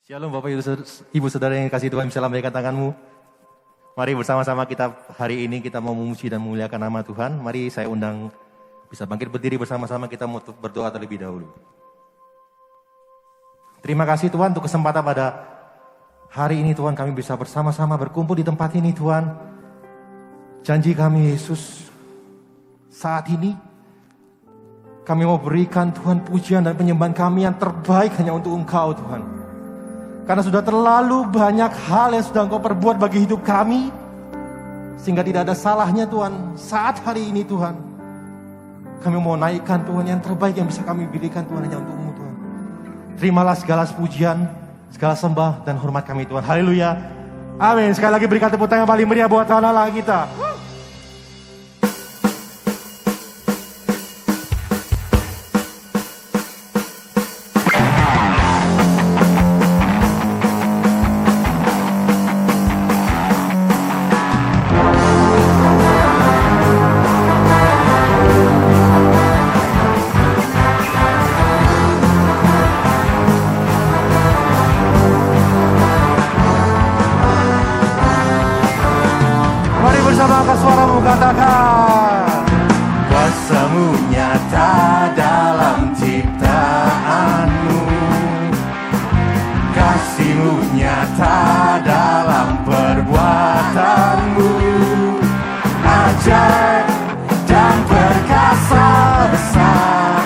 Shalom Bapak Ibu Saudara yang kasih Tuhan, bisa lambaikan tanganmu. Mari bersama-sama kita hari ini kita mau memuji dan memuliakan nama Tuhan. Mari saya undang bisa bangkit berdiri bersama-sama, kita mau berdoa terlebih dahulu. Terima kasih Tuhan untuk kesempatan pada hari ini Tuhan, kami bisa bersama-sama berkumpul di tempat ini Tuhan. Janji kami Yesus, saat ini kami mau berikan Tuhan pujian dan penyembahan kami yang terbaik hanya untuk Engkau Tuhan. Karena sudah terlalu banyak hal yang sudah Engkau perbuat bagi hidup kami, sehingga tidak ada salahnya Tuhan, saat hari ini Tuhan, kami mau naikkan Tuhan yang terbaik yang bisa kami berikan Tuhan hanya untuk-Mu Tuhan. Terimalah segala pujian, segala sembah dan hormat kami Tuhan. Haleluya. Amin. Sekali lagi berikan tepuk tangan yang paling meriah buat Tuhan Allah kita. Suaramu katakan, kuasa-Mu nyata dalam ciptaan-Mu, kasih-Mu nyata dalam perbuatan-Mu, ajaib dan perkasa besar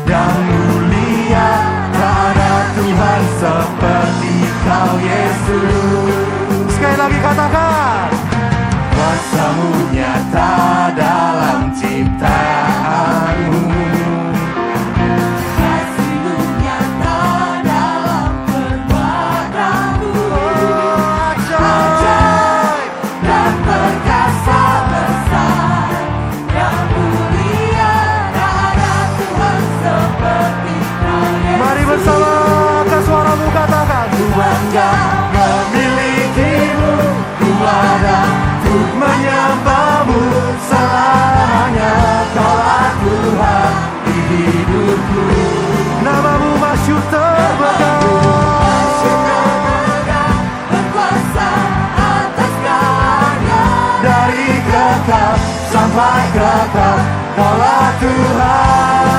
dan mulia, tak ada Tuhan seperti Kau Yesus. Sekali lagi katakan, kuasa-Mu nyata dalam ciptaan-Mu, kasih-Mu nyata dalam perbuatan-Mu, ajaib dan perkasa besar dan mulia, tak ada Tuhan seperti Kau Yesus. Mari bersama angkat suaramu katakan, ku bangga memiliki-Mu, ku ada untuk menyembah-Mu selamanya. Kaulah Tuhan di hidupku, nama-Mu masyhur termegah, berkuasa atas segalanya. Dari kekal sampai kekal, Kaulah Tuhan.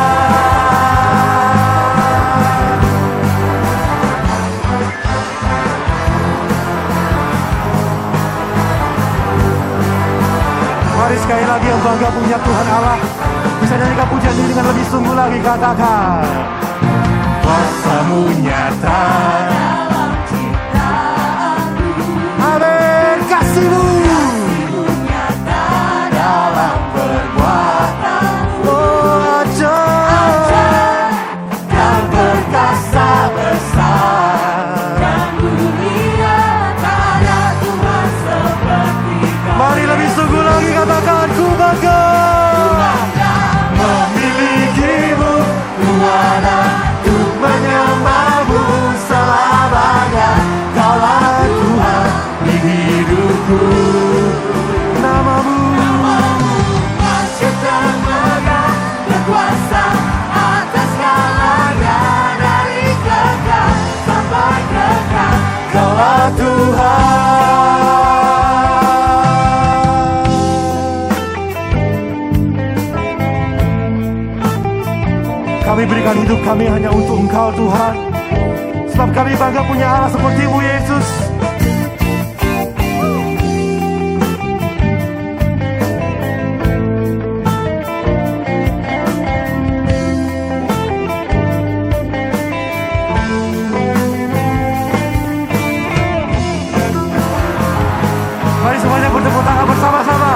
Mari sekali lagi yang bangga punya Tuhan Allah, bisa nyanyikan pujian ini dengan lebih sungguh lagi, katakan, kuasa-Mu nyata dalam ciptaan-Mu, amin. Kasih-Mu nyata dalam perbuatan-Mu, ajaib dan perkasa besar dan mulia, tak ada Tuhan seperti Kau. Mari lebih sungguh lagi katakan, ku bangga memiliki-Mu, ku ada untuk menyembah-Mu selamanya. Kaulah Tuhan di hidupku, nama-Mu masyhur termegah, berkuasa atas segalanya. Dari kekal sampai kekal, Kaulah Tuhan. Kami berikan hidup kami hanya untuk Engkau Tuhan, sebab kami bangga punya Allah seperti-Mu Yesus. Mari semuanya bertepuk tangan bersama-sama.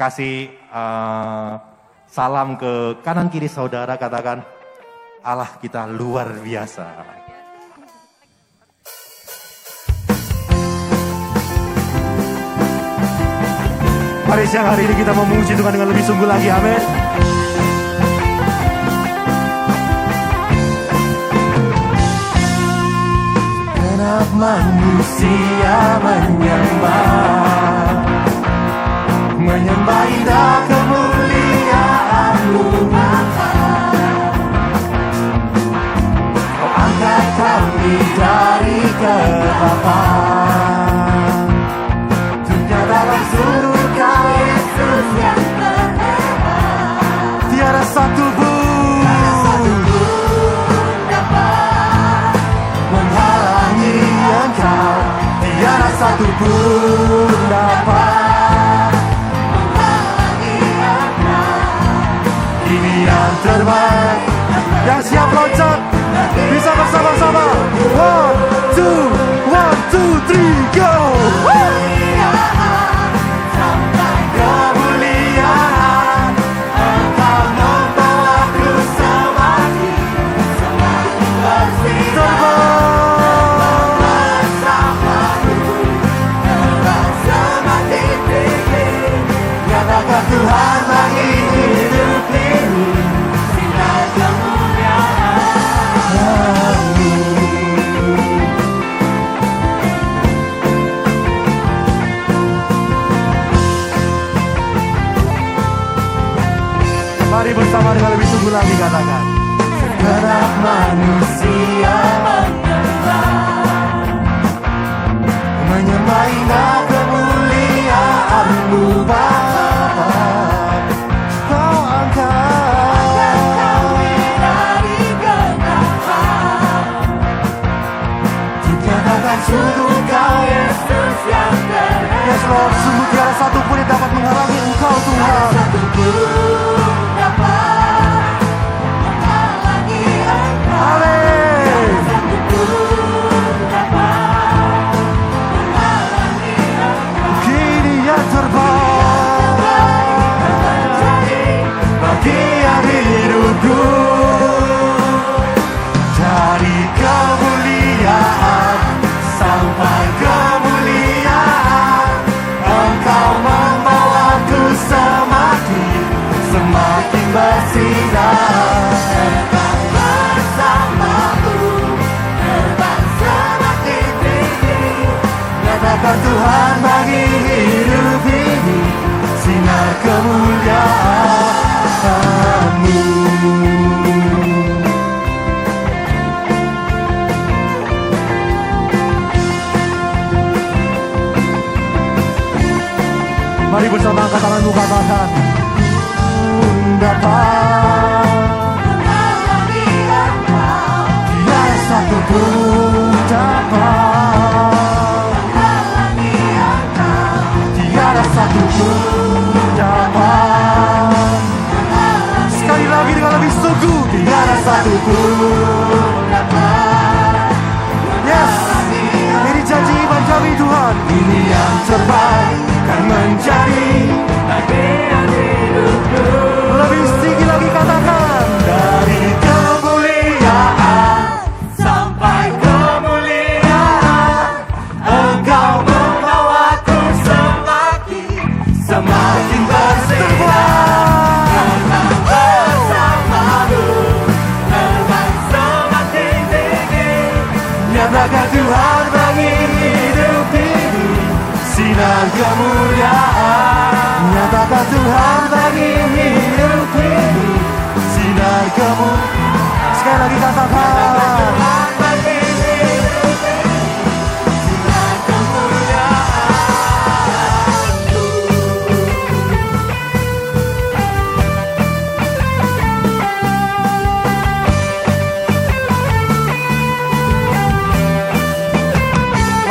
kasih salam ke kanan kiri saudara, katakan Allah kita luar biasa. Mari siang hari ini kita memuji Tuhan dengan lebih sungguh lagi, amin. Segenap manusia menyembah indah kemuliaan-Mu Bapa. Kau angkat kami dari kegelapan, dunia dalam surga Yesus yang terhebat. Tiada satu pun dapat menghalangi Engkau. Tiada satu pun dapat menghalangi Engkau. Ini yang terbaik. Yang siap loncat bisa bersama-sama. 1, 2, 3, go. Tuhan bagi hidup ini sinar kemuliaan-Mu. Mari bersama dengan lebih sungguh lagi katakan. Segenap manusia menyembah indah kemuliaan-Mu Bapa. Sungguh Kau Yesus yang terhebat. Yes Lord, sungguh tiada satu pun yang dapat menghalangi Engkau Tuhan. Tiada satu pun dapat menghalangi Engkau. Amin. Tiada satu pun dapat menghalangi Engkau. Kini yang terbaik terjadi bagian hidupku. Dari kemuliaan sampai kemuliaan, Engkau membawaku semakin bersinar. Terbang bersamamu, terbang semakin tinggi. Nyatakan Tuhan bagi hidup ini sinar kemuliaan-Mu. Mari bersama angkat tanganmu katakan, dapat menghalangi Engkau. Tiada satu pun dapat menghalangi Engkau. Tiada satu pun dapat. Sekali lagi dengan lebih sungguh. Tiada satu pun dapat. Yes, ini janji iman kami Tuhan. Ini yang terbaik akan menjadi bagian hidupku. Lebih tinggi lagi katakan. Dari kemuliaan sampai kemuliaan, Engkau membawaku semakin bersinar. Terbang bersamamu, terbang semakin tinggi. Nyatakan Tuhan bagi hidup ini sinar kemuliaan. Nyatakan Tuhan bagi hidup ini sinar kemuliaan. Sekali lagi katakan. Tuhan bagi hidup ini sinar kemuliaan-Mu.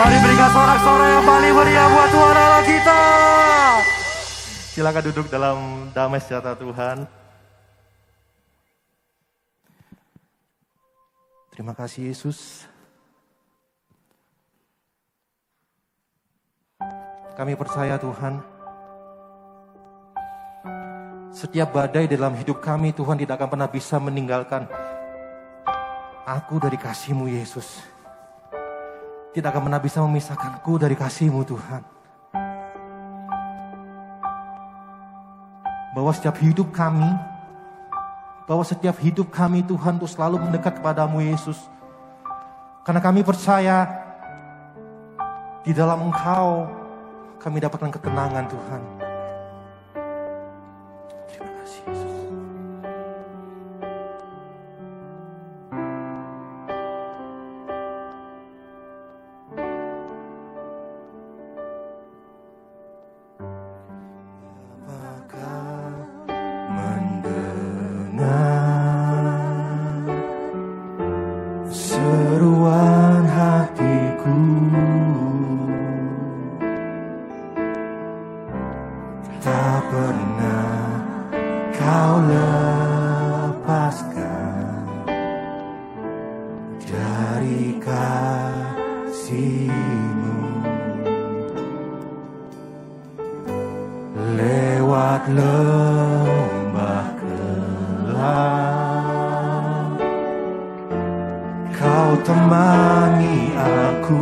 Mari berikan sorak-sorai yang paling meriah buat Tuhan Allah kita. Silakan duduk dalam damai sejahtera Tuhan. Terima kasih Yesus. Kami percaya Tuhan, Setiap badai dalam hidup kami, Tuhan, tidak akan pernah bisa meninggalkan aku dari kasih-Mu, Yesus. Tidak akan pernah bisa memisahkanku dari kasih-Mu, Tuhan. Bahwa setiap hidup kami, Tuhan, untuk selalu mendekat kepadamu, Yesus. Karena kami percaya di dalam Engkau kami dapatkan ketenangan, Tuhan. Terima kasih, Yesus. Apakah mendengar seruan hatiku? Tak pernah kau lepaskan dari kasih-Mu. Lewat lembah gelap, kau temani aku.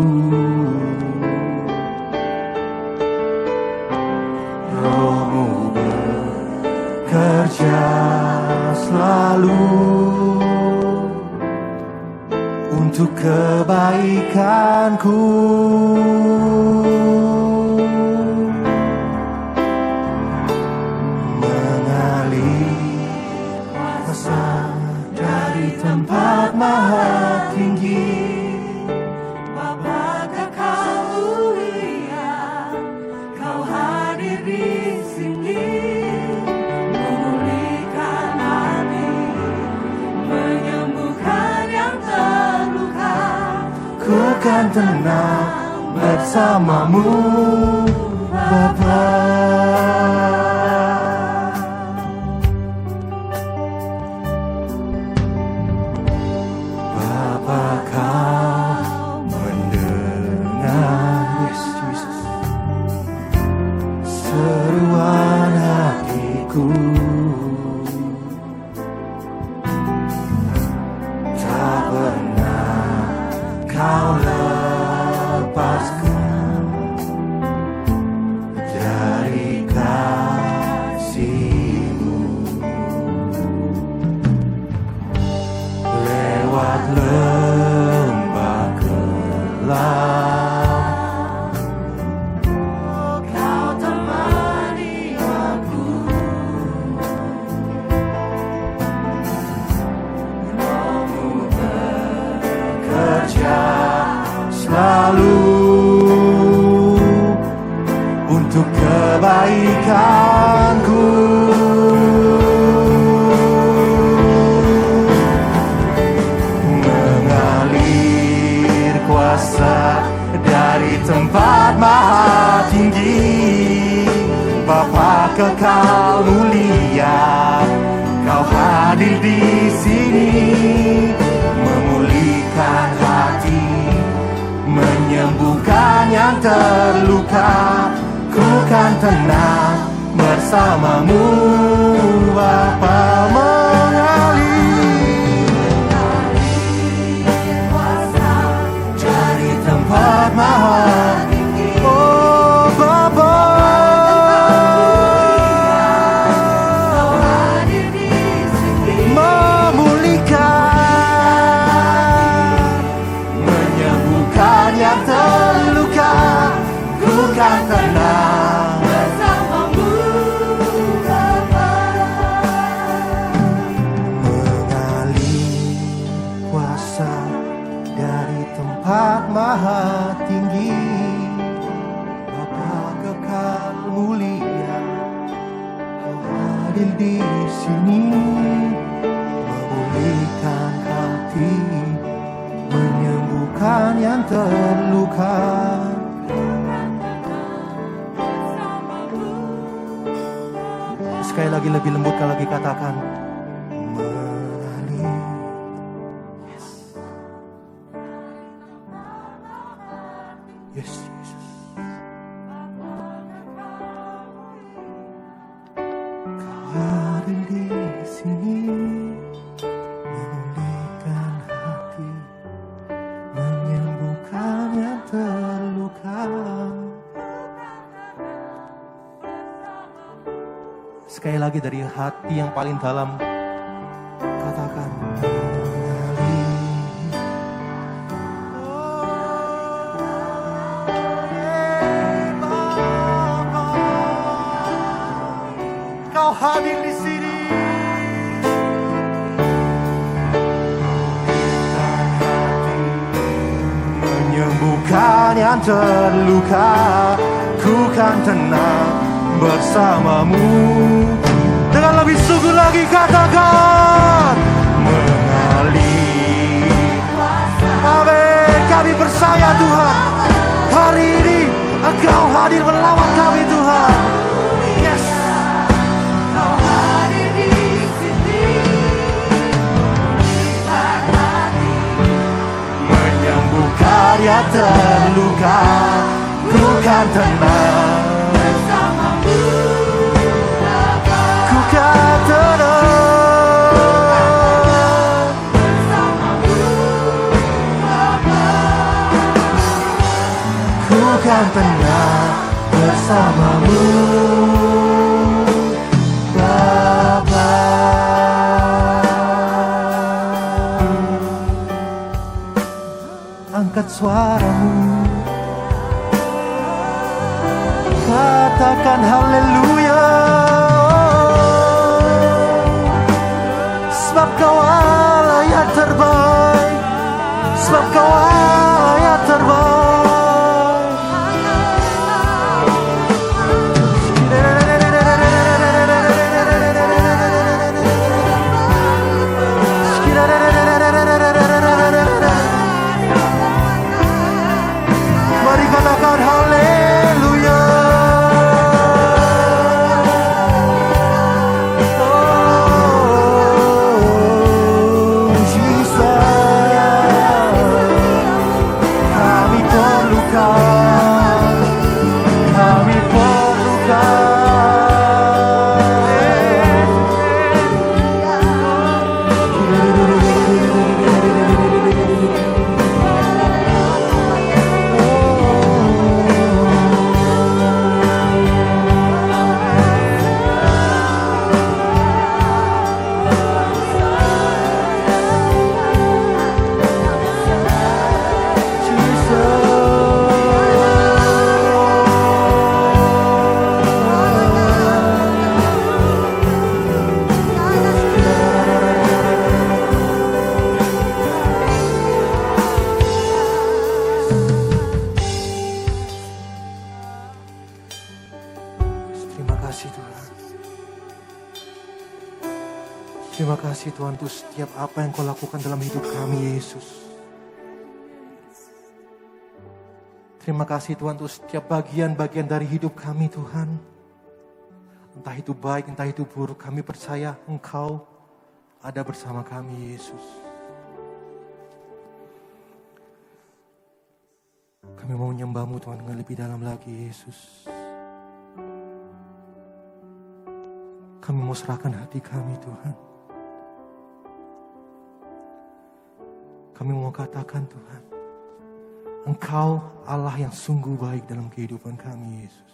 Roh-Mu bekerja selalu untuk kebaikanku. Mengalir kuasa dari tempat maha tinggi. Bapa Kekal mulia, Kau hadir di sini, memulihkan hati, menyembuhkan yang terluka. Ku kan tenang bersama-Mu, Bapa. Bapa, Kau mendengar, yes, Jesus, seruan hatiku. Tak pernah Kau lepaskan dari kasih-Mu. Lewat lembah gelap, Kau temani aku. Roh-Mu bekerja selalu untuk kebaikanku. Mengalir kuasa dari tempat maha tinggi. Bapa Kekal mulia, Kau hadir di sini, memulihkan hati, menyembuhkan yang terluka. Ku kan tenang bersama-Mu, Bapa. Mengalir kuasa dari tempat maha tinggi. Oh Bapa, Kau hadir di sini, memulihkan, menyembuhkan yang terluka. Ku kan tenang bersama-Mu, Bapa. Mengalir kuasa dari tempat maha tinggi. Bapa Kekal mulia, Kau hadir di sini, memulihkan hati, menyembuhkan yang terluka. Sekali lagi lebih lembut kalau lagi katakan mengalir. Yes, Jesus. Kau lagi dari hati yang paling dalam. Katakan, Kau hadir di sini. Menyembuhkan yang terluka, ku kan tenang bersamamu. Dengan lebih sungguh lagi katakan, mengalir. Amin. Kami percaya Tuhan, hari ini Engkau hadir melawat kami Tuhan. Yes. Kau hadir di sini. Menyembuhkan yang terluka, ku kan tenang. Kan tenang bersamamu, Bapa. Angkat suaramu, katakan haleluya, sebab Kau Allah yang terbaik, sebab Kau Allah yang terbaik. Terima kasih Tuhan untuk setiap apa yang Kau lakukan dalam hidup kami Yesus. Terima kasih Tuhan untuk setiap bagian-bagian dari hidup kami Tuhan. Entah itu baik, entah itu buruk, kami percaya Engkau ada bersama kami Yesus. Kami mau menyembah-Mu Tuhan dengan lebih dalam lagi Yesus. Kami mau serahkan hati kami Tuhan. Kami mau katakan Tuhan, Engkau Allah yang sungguh baik dalam kehidupan kami Yesus.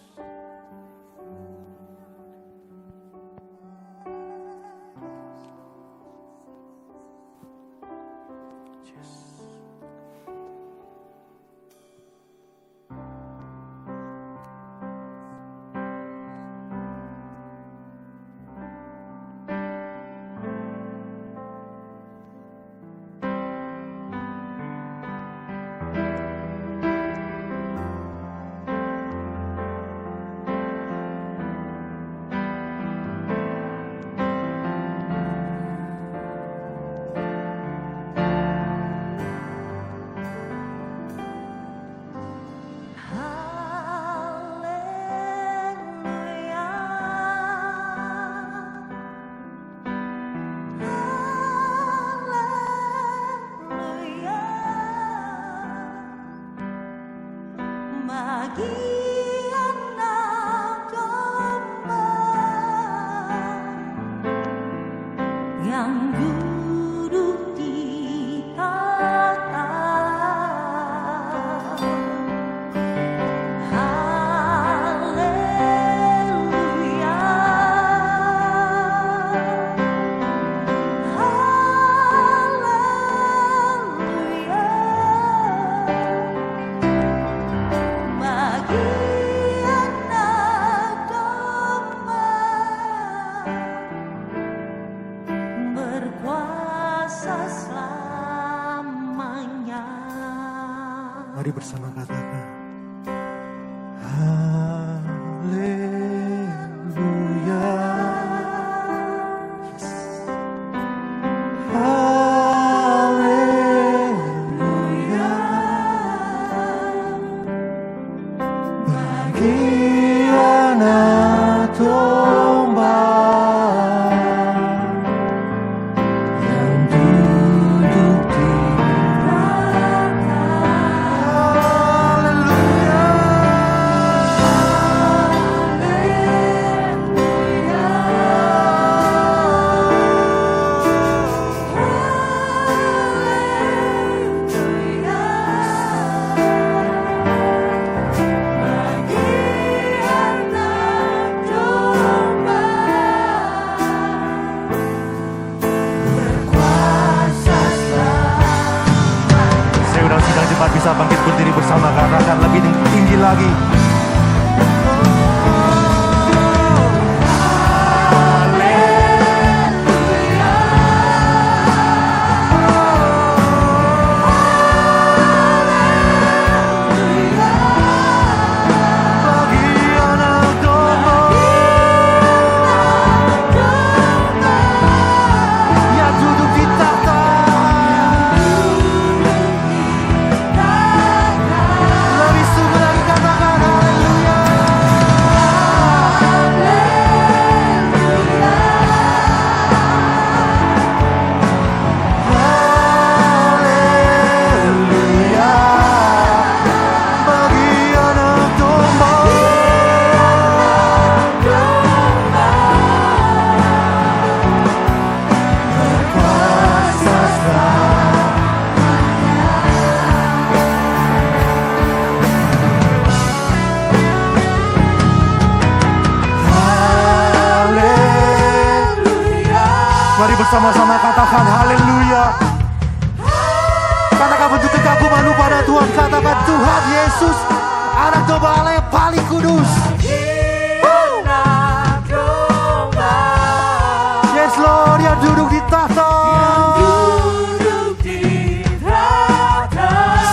selamanya. Mari bersama katakan Haleluya. Yes. Haleluya. Bagi anak domba yang duduk di bisa bangkit berdiri bersama, katakan lebih tinggi lagi. Mari bersama-sama katakan haleluya. Katakan bentuk kekagumanmu pada Tuhan. Katakan Tuhan Yesus, anak domba Allah yang paling kudus. Yes Lord, yang duduk di tahta.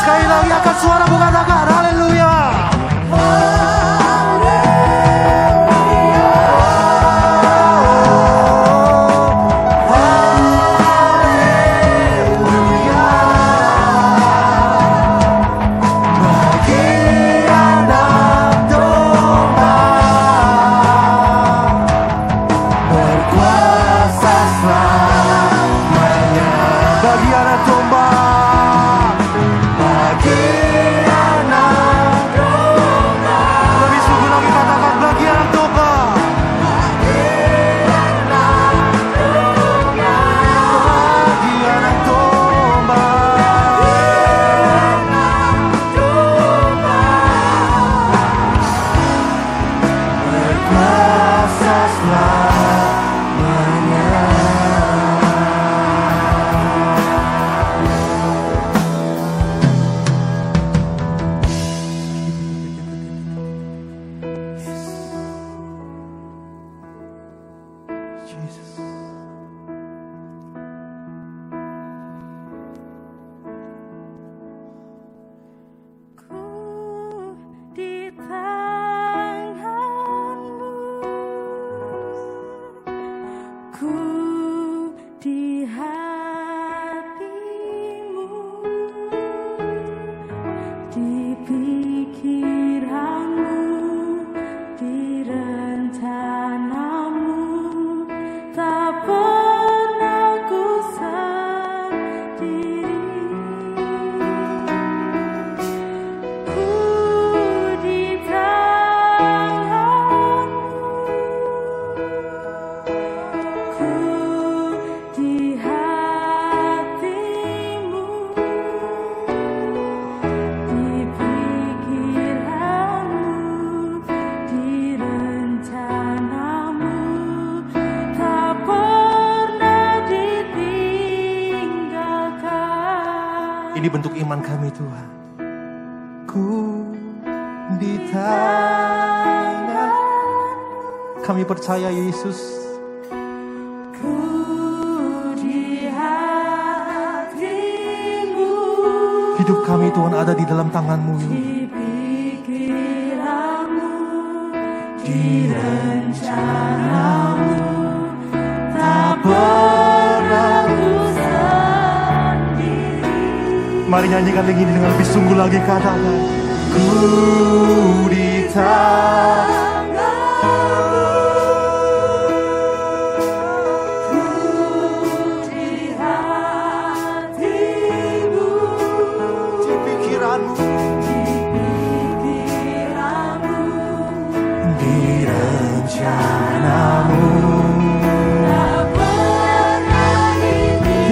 Sekali lagi angkat suaramu, katakan haleluya. Ini bentuk iman kami Tuhan. Ku di tangan. Kami percaya Yesus. Ku di hatimu. Hidup kami Tuhan ada di dalam tangan-Mu. Di pikiran-Mu, di rencana-Mu, tak pernah ku sendiri. Mari nyanyikan lagi ini dengan lebih sungguh lagi, katakan ku di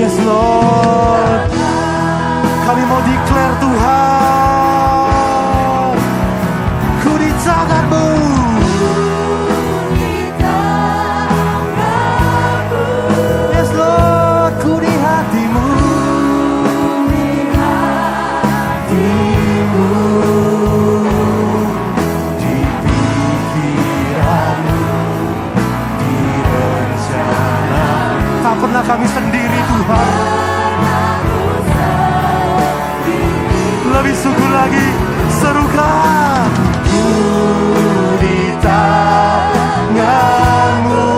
Yes Lord, kami mau declare Tuhan, ku di tangan-Mu. Yes Lord, ku di hati-Mu. Di pikiran-Mu, di rencana. Tak pernah kami sendiri Tuhan. Lebih sungguh lagi, serukan ku di tangan-Mu,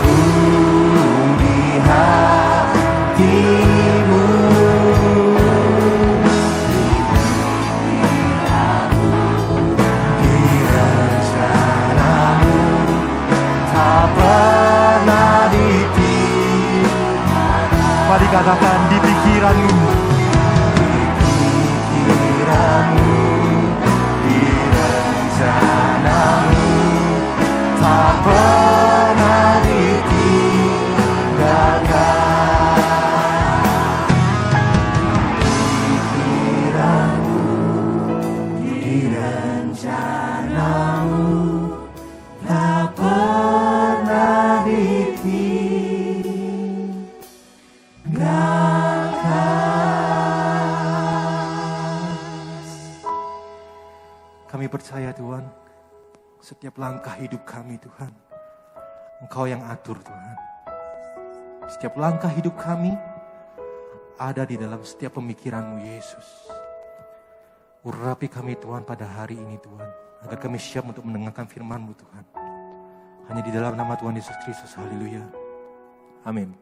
ku di hati-Mu, di rencana-Mu, tak pernah ditinggal. Mari katakan di pikiran-Mu, di rencana-Mu, tak pernah ditinggalkan. Pikiran-Mu, di rencana-Mu, tak pernah Kami percaya Tuhan, setiap langkah hidup kami Tuhan, Engkau yang atur Tuhan. Setiap langkah hidup kami ada di dalam setiap pemikiran-Mu Yesus. Urapi kami Tuhan pada hari ini Tuhan, agar kami siap untuk mendengarkan firman-Mu Tuhan. Hanya di dalam nama Tuhan Yesus Kristus, haleluya. Amin.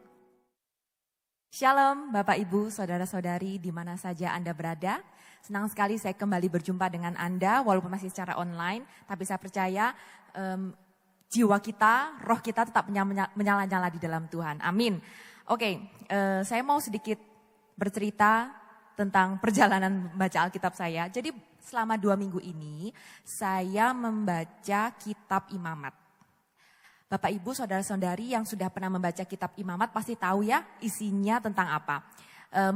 Shalom Bapak Ibu, Saudara-saudari di mana saja Anda berada. Senang sekali saya kembali berjumpa dengan Anda walaupun masih secara online. Tapi saya percaya jiwa kita, roh kita tetap menyala-nyala di dalam Tuhan. Amin. Oke, saya mau sedikit bercerita tentang perjalanan membaca Alkitab saya. Jadi selama 2 minggu ini saya membaca kitab Imamat. Bapak Ibu saudara-saudari yang sudah pernah membaca kitab Imamat pasti tahu ya isinya tentang apa.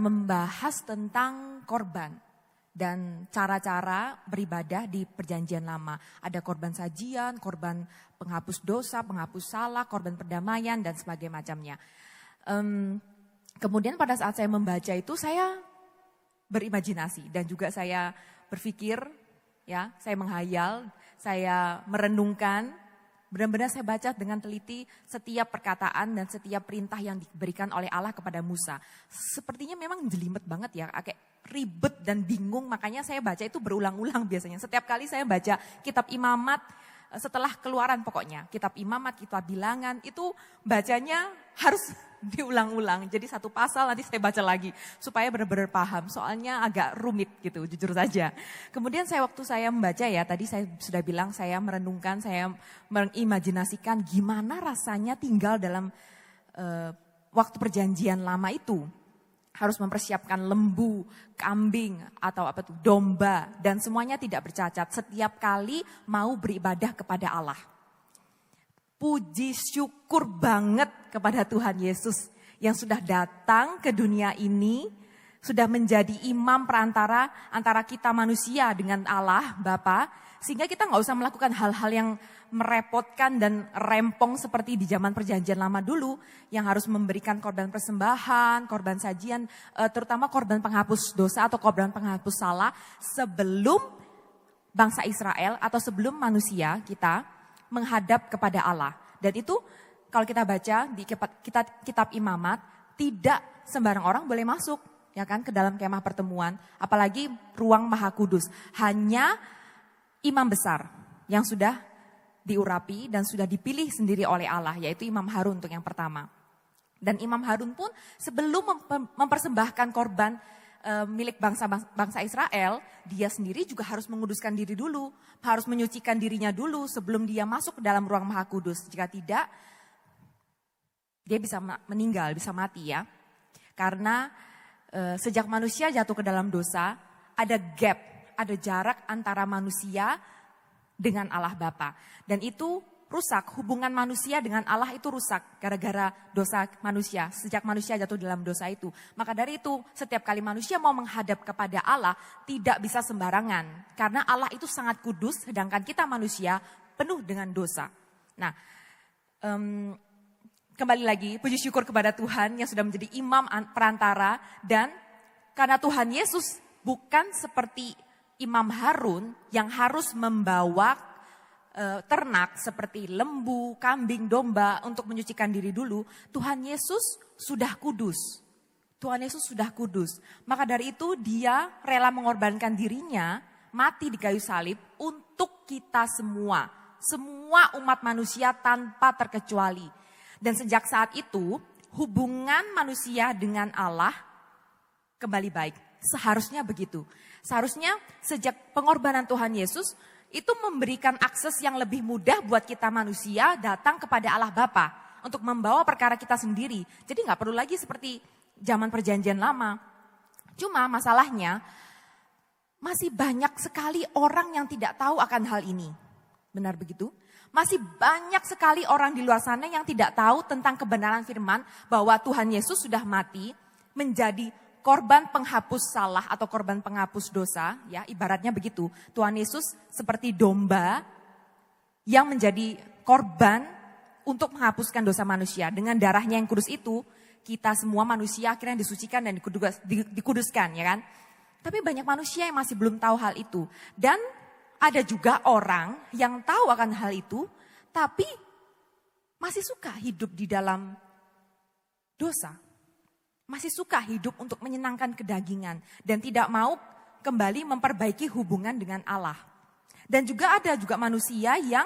Membahas tentang korban dan cara-cara beribadah di perjanjian lama. Ada korban sajian, korban penghapus dosa, penghapus salah, korban perdamaian dan sebagainya macamnya. Kemudian pada saat saya membaca itu saya berimajinasi dan juga saya berpikir, ya, saya menghayal, saya merenungkan. Benar-benar saya baca dengan teliti setiap perkataan dan setiap perintah yang diberikan oleh Allah kepada Musa. Sepertinya memang jelimet banget ya, kayak ribet dan bingung. Makanya saya baca itu berulang-ulang biasanya. Setiap kali saya baca kitab Imamat, setelah keluaran pokoknya. Kitab Imamat, kitab Bilangan, itu bacanya harus diulang-ulang. Jadi satu pasal nanti saya baca lagi supaya benar-benar paham. Soalnya agak rumit gitu, jujur saja. Kemudian waktu saya membaca ya, tadi saya sudah bilang saya merenungkan, saya mengimajinasikan gimana rasanya tinggal dalam waktu perjanjian lama itu. Harus mempersiapkan lembu, kambing, atau domba, dan semuanya tidak bercacat. Setiap kali mau beribadah kepada Allah. Puji syukur banget kepada Tuhan Yesus yang sudah datang ke dunia ini, sudah menjadi imam perantara antara kita manusia dengan Allah Bapa, sehingga kita nggak usah melakukan hal-hal yang merepotkan dan rempong seperti di zaman perjanjian lama dulu, yang harus memberikan korban persembahan, korban sajian, terutama korban penghapus dosa atau korban penghapus salah sebelum bangsa Israel atau sebelum manusia kita menghadap kepada Allah. Dan itu kalau kita baca di kitab Imamat, tidak sembarang orang boleh masuk. ya kan, ke dalam kemah pertemuan, apalagi ruang maha kudus. Hanya imam besar yang sudah diurapi dan sudah dipilih sendiri oleh Allah, yaitu Imam Harun untuk yang pertama. Dan Imam Harun pun sebelum mempersembahkan korban milik bangsa Israel, dia sendiri juga harus menguduskan diri dulu, harus menyucikan dirinya dulu sebelum dia masuk ke dalam ruang maha kudus. Jika tidak, dia bisa meninggal, bisa mati ya. Karena sejak manusia jatuh ke dalam dosa, ada gap, ada jarak antara manusia dengan Allah Bapa. Dan itu rusak, hubungan manusia dengan Allah itu rusak gara-gara dosa manusia. Sejak manusia jatuh dalam dosa itu. Maka dari itu setiap kali manusia mau menghadap kepada Allah tidak bisa sembarangan. Karena Allah itu sangat kudus sedangkan kita manusia penuh dengan dosa. Nah, kembali lagi puji syukur kepada Tuhan yang sudah menjadi imam perantara. Dan karena Tuhan Yesus bukan seperti Imam Harun yang harus membawa ternak seperti lembu, kambing, domba untuk menyucikan diri dulu. Tuhan Yesus sudah kudus. Tuhan Yesus sudah kudus. Maka dari itu dia rela mengorbankan dirinya mati di kayu salib untuk kita semua. Semua umat manusia tanpa terkecuali. Dan sejak saat itu hubungan manusia dengan Allah kembali baik. Seharusnya begitu. Seharusnya sejak pengorbanan Tuhan Yesus itu memberikan akses yang lebih mudah buat kita manusia datang kepada Allah Bapa untuk membawa perkara kita sendiri. Jadi nggak perlu lagi seperti zaman perjanjian lama. Cuma masalahnya masih banyak sekali orang yang tidak tahu akan hal ini. Benar begitu? Masih banyak sekali orang di luar sana yang tidak tahu tentang kebenaran firman bahwa Tuhan Yesus sudah mati menjadi korban penghapus salah atau korban penghapus dosa, ya ibaratnya begitu. Tuhan Yesus seperti domba yang menjadi korban untuk menghapuskan dosa manusia. Dengan darahnya yang kudus itu, kita semua manusia akhirnya disucikan dan dikuduskan, ya kan? Tapi banyak manusia yang masih belum tahu hal itu. Dan ada juga orang yang tahu akan hal itu, tapi masih suka hidup di dalam dosa. Masih suka hidup untuk menyenangkan kedagingan dan tidak mau kembali memperbaiki hubungan dengan Allah. Dan juga ada juga manusia yang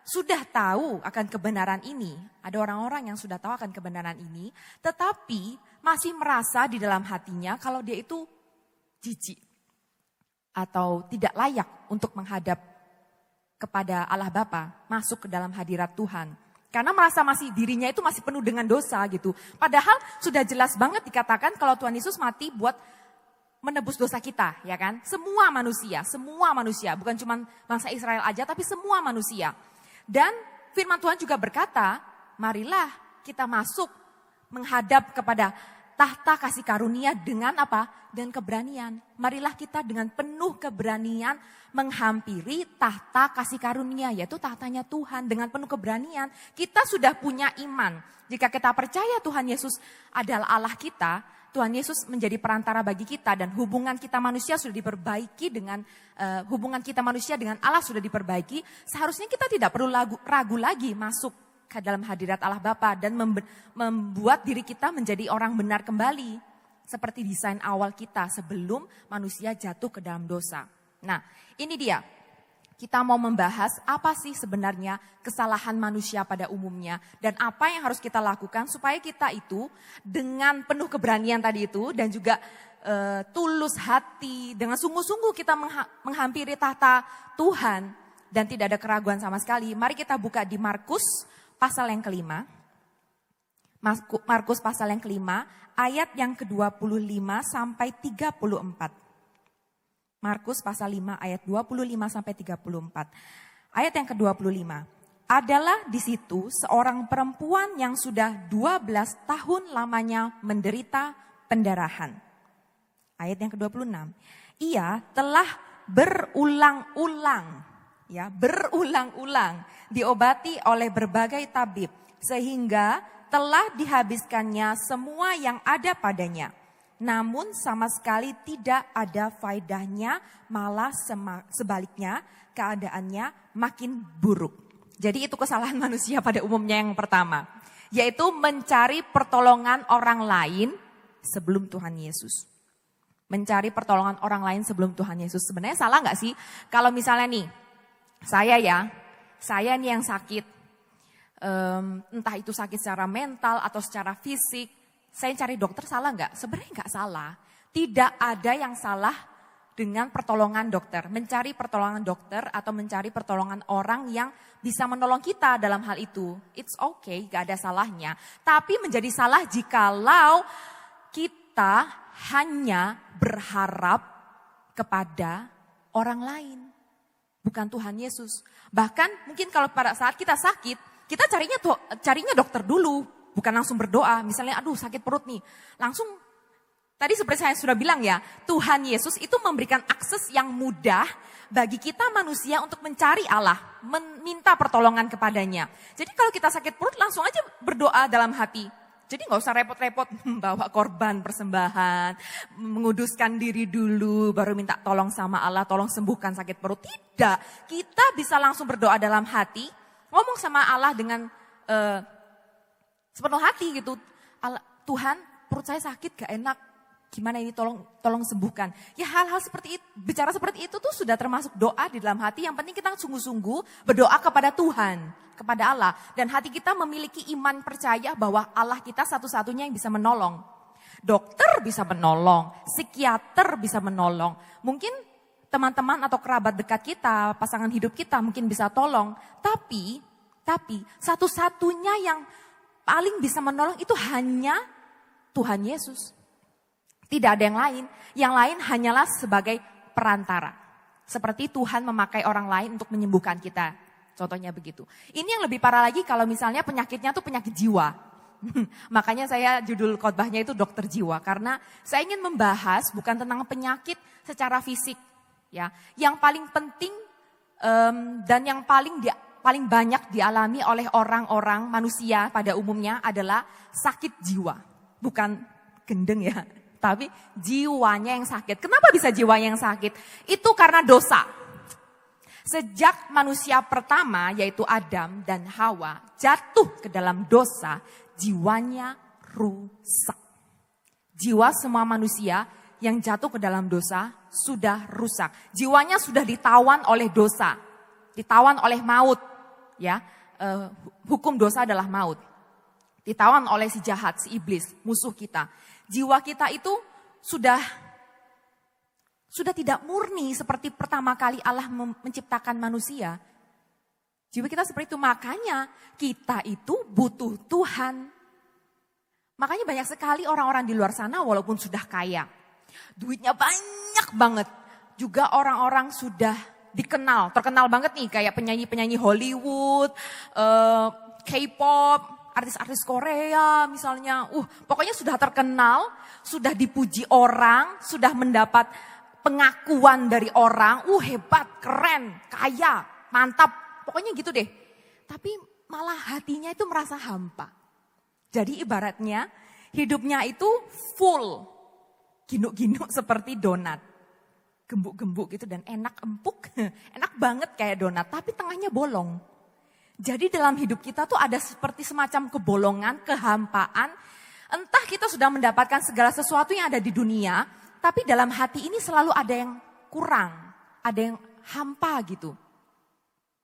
sudah tahu akan kebenaran ini. Ada orang-orang yang sudah tahu akan kebenaran ini, tetapi masih merasa di dalam hatinya kalau dia itu jijik atau tidak layak untuk menghadap kepada Allah Bapa, masuk ke dalam hadirat Tuhan. Karena merasa masih dirinya itu masih penuh dengan dosa gitu. Padahal sudah jelas banget dikatakan kalau Tuhan Yesus mati buat menebus dosa kita, ya kan? Semua manusia, bukan cuma bangsa Israel aja tapi semua manusia. Dan firman Tuhan juga berkata, marilah kita masuk menghadap kepada tahta kasih karunia dengan apa? Dengan keberanian. Marilah kita dengan penuh keberanian menghampiri tahta kasih karunia, yaitu tahtanya Tuhan dengan penuh keberanian. Kita sudah punya iman. Jika kita percaya Tuhan Yesus adalah Allah kita, Tuhan Yesus menjadi perantara bagi kita dan hubungan kita manusia sudah diperbaiki dengan hubungan kita manusia dengan Allah sudah diperbaiki. Seharusnya kita tidak perlu ragu lagi masuk ke dalam hadirat Allah Bapa dan membuat diri kita menjadi orang benar kembali. Seperti desain awal kita sebelum manusia jatuh ke dalam dosa. Nah, ini dia. Kita mau membahas apa sih sebenarnya kesalahan manusia pada umumnya. Dan apa yang harus kita lakukan supaya kita itu dengan penuh keberanian tadi itu. Dan juga tulus hati, dengan sungguh-sungguh kita menghampiri tahta Tuhan. Dan tidak ada keraguan sama sekali. Mari kita buka di Markus pasal yang kelima. Markus pasal yang kelima, ayat yang ke-25 sampai 34. Markus pasal 5 ayat 25 sampai 34. Ayat yang ke-25. Adalah di situ seorang perempuan yang sudah 12 tahun lamanya menderita pendarahan. Ayat yang ke-26. Ia telah berulang-ulang diobati oleh berbagai tabib sehingga telah dihabiskannya semua yang ada padanya. Namun sama sekali tidak ada faedahnya, malah sebaliknya keadaannya makin buruk. Jadi itu kesalahan manusia pada umumnya yang pertama. Yaitu mencari pertolongan orang lain sebelum Tuhan Yesus. Mencari pertolongan orang lain sebelum Tuhan Yesus. Sebenarnya salah nggak sih? Kalau misalnya nih, saya nih yang sakit, entah itu sakit secara mental atau secara fisik, saya cari dokter, salah nggak? Sebenarnya nggak salah. Tidak ada yang salah dengan pertolongan dokter. Mencari pertolongan dokter atau mencari pertolongan orang yang bisa menolong kita dalam hal itu. It's okay, nggak ada salahnya. Tapi menjadi salah jikalau kita hanya berharap kepada orang lain. Bukan Tuhan Yesus. Bahkan mungkin kalau pada saat kita sakit, kita carinya dokter dulu. Bukan langsung berdoa. Misalnya aduh sakit perut nih. Langsung, tadi seperti saya sudah bilang ya, Tuhan Yesus itu memberikan akses yang mudah bagi kita manusia untuk mencari Allah. Meminta pertolongan kepadanya. Jadi kalau kita sakit perut langsung aja berdoa dalam hati. Jadi gak usah repot-repot bawa korban persembahan, menguduskan diri dulu, baru minta tolong sama Allah, tolong sembuhkan sakit perut. Tidak, kita bisa langsung berdoa dalam hati, ngomong sama Allah dengan sepenuh hati gitu. Tuhan, perut saya sakit gak enak, gimana ini tolong sembuhkan. Ya hal-hal seperti itu, bicara seperti itu tuh sudah termasuk doa di dalam hati. Yang penting kita sungguh-sungguh berdoa kepada Tuhan, kepada Allah. Dan hati kita memiliki iman percaya bahwa Allah kita satu-satunya yang bisa menolong. Dokter bisa menolong, psikiater bisa menolong. Mungkin teman-teman atau kerabat dekat kita, pasangan hidup kita mungkin bisa tolong. Tapi satu-satunya yang paling bisa menolong itu hanya Tuhan Yesus. Tidak ada yang lain. Yang lain hanyalah sebagai perantara. Seperti Tuhan memakai orang lain untuk menyembuhkan kita. Contohnya begitu. Ini yang lebih parah lagi kalau misalnya penyakitnya tuh penyakit jiwa. Makanya saya judul khotbahnya itu dokter jiwa. Karena saya ingin membahas bukan tentang penyakit secara fisik. Ya, yang paling penting dan yang paling banyak dialami oleh orang-orang manusia pada umumnya adalah sakit jiwa. Bukan gendeng ya. Tapi jiwanya yang sakit. Kenapa bisa jiwanya yang sakit? Itu karena dosa. Sejak manusia pertama yaitu Adam dan Hawa jatuh ke dalam dosa, jiwanya rusak. Jiwa semua manusia yang jatuh ke dalam dosa sudah rusak. Jiwanya sudah ditawan oleh dosa. Ditawan oleh maut. Ya, hukum dosa adalah maut. Ditawan oleh si jahat, si iblis, musuh kita. Jiwa kita itu sudah tidak murni seperti pertama kali Allah menciptakan manusia. Jiwa kita seperti itu, makanya kita itu butuh Tuhan. Makanya banyak sekali orang-orang di luar sana walaupun sudah kaya, duitnya banyak banget, juga orang-orang sudah terkenal banget nih kayak penyanyi-penyanyi Hollywood, K-pop, artis-artis Korea misalnya, pokoknya sudah terkenal, sudah dipuji orang, sudah mendapat pengakuan dari orang, hebat, keren, kaya, mantap, pokoknya gitu deh. Tapi malah hatinya itu merasa hampa. Jadi ibaratnya hidupnya itu full, ginuk-ginuk seperti donat. Gembuk-gembuk gitu dan enak empuk, enak banget kayak donat, tapi tengahnya bolong. Jadi dalam hidup kita tuh ada seperti semacam kebolongan, kehampaan. Entah kita sudah mendapatkan segala sesuatu yang ada di dunia, tapi dalam hati ini selalu ada yang kurang, ada yang hampa gitu.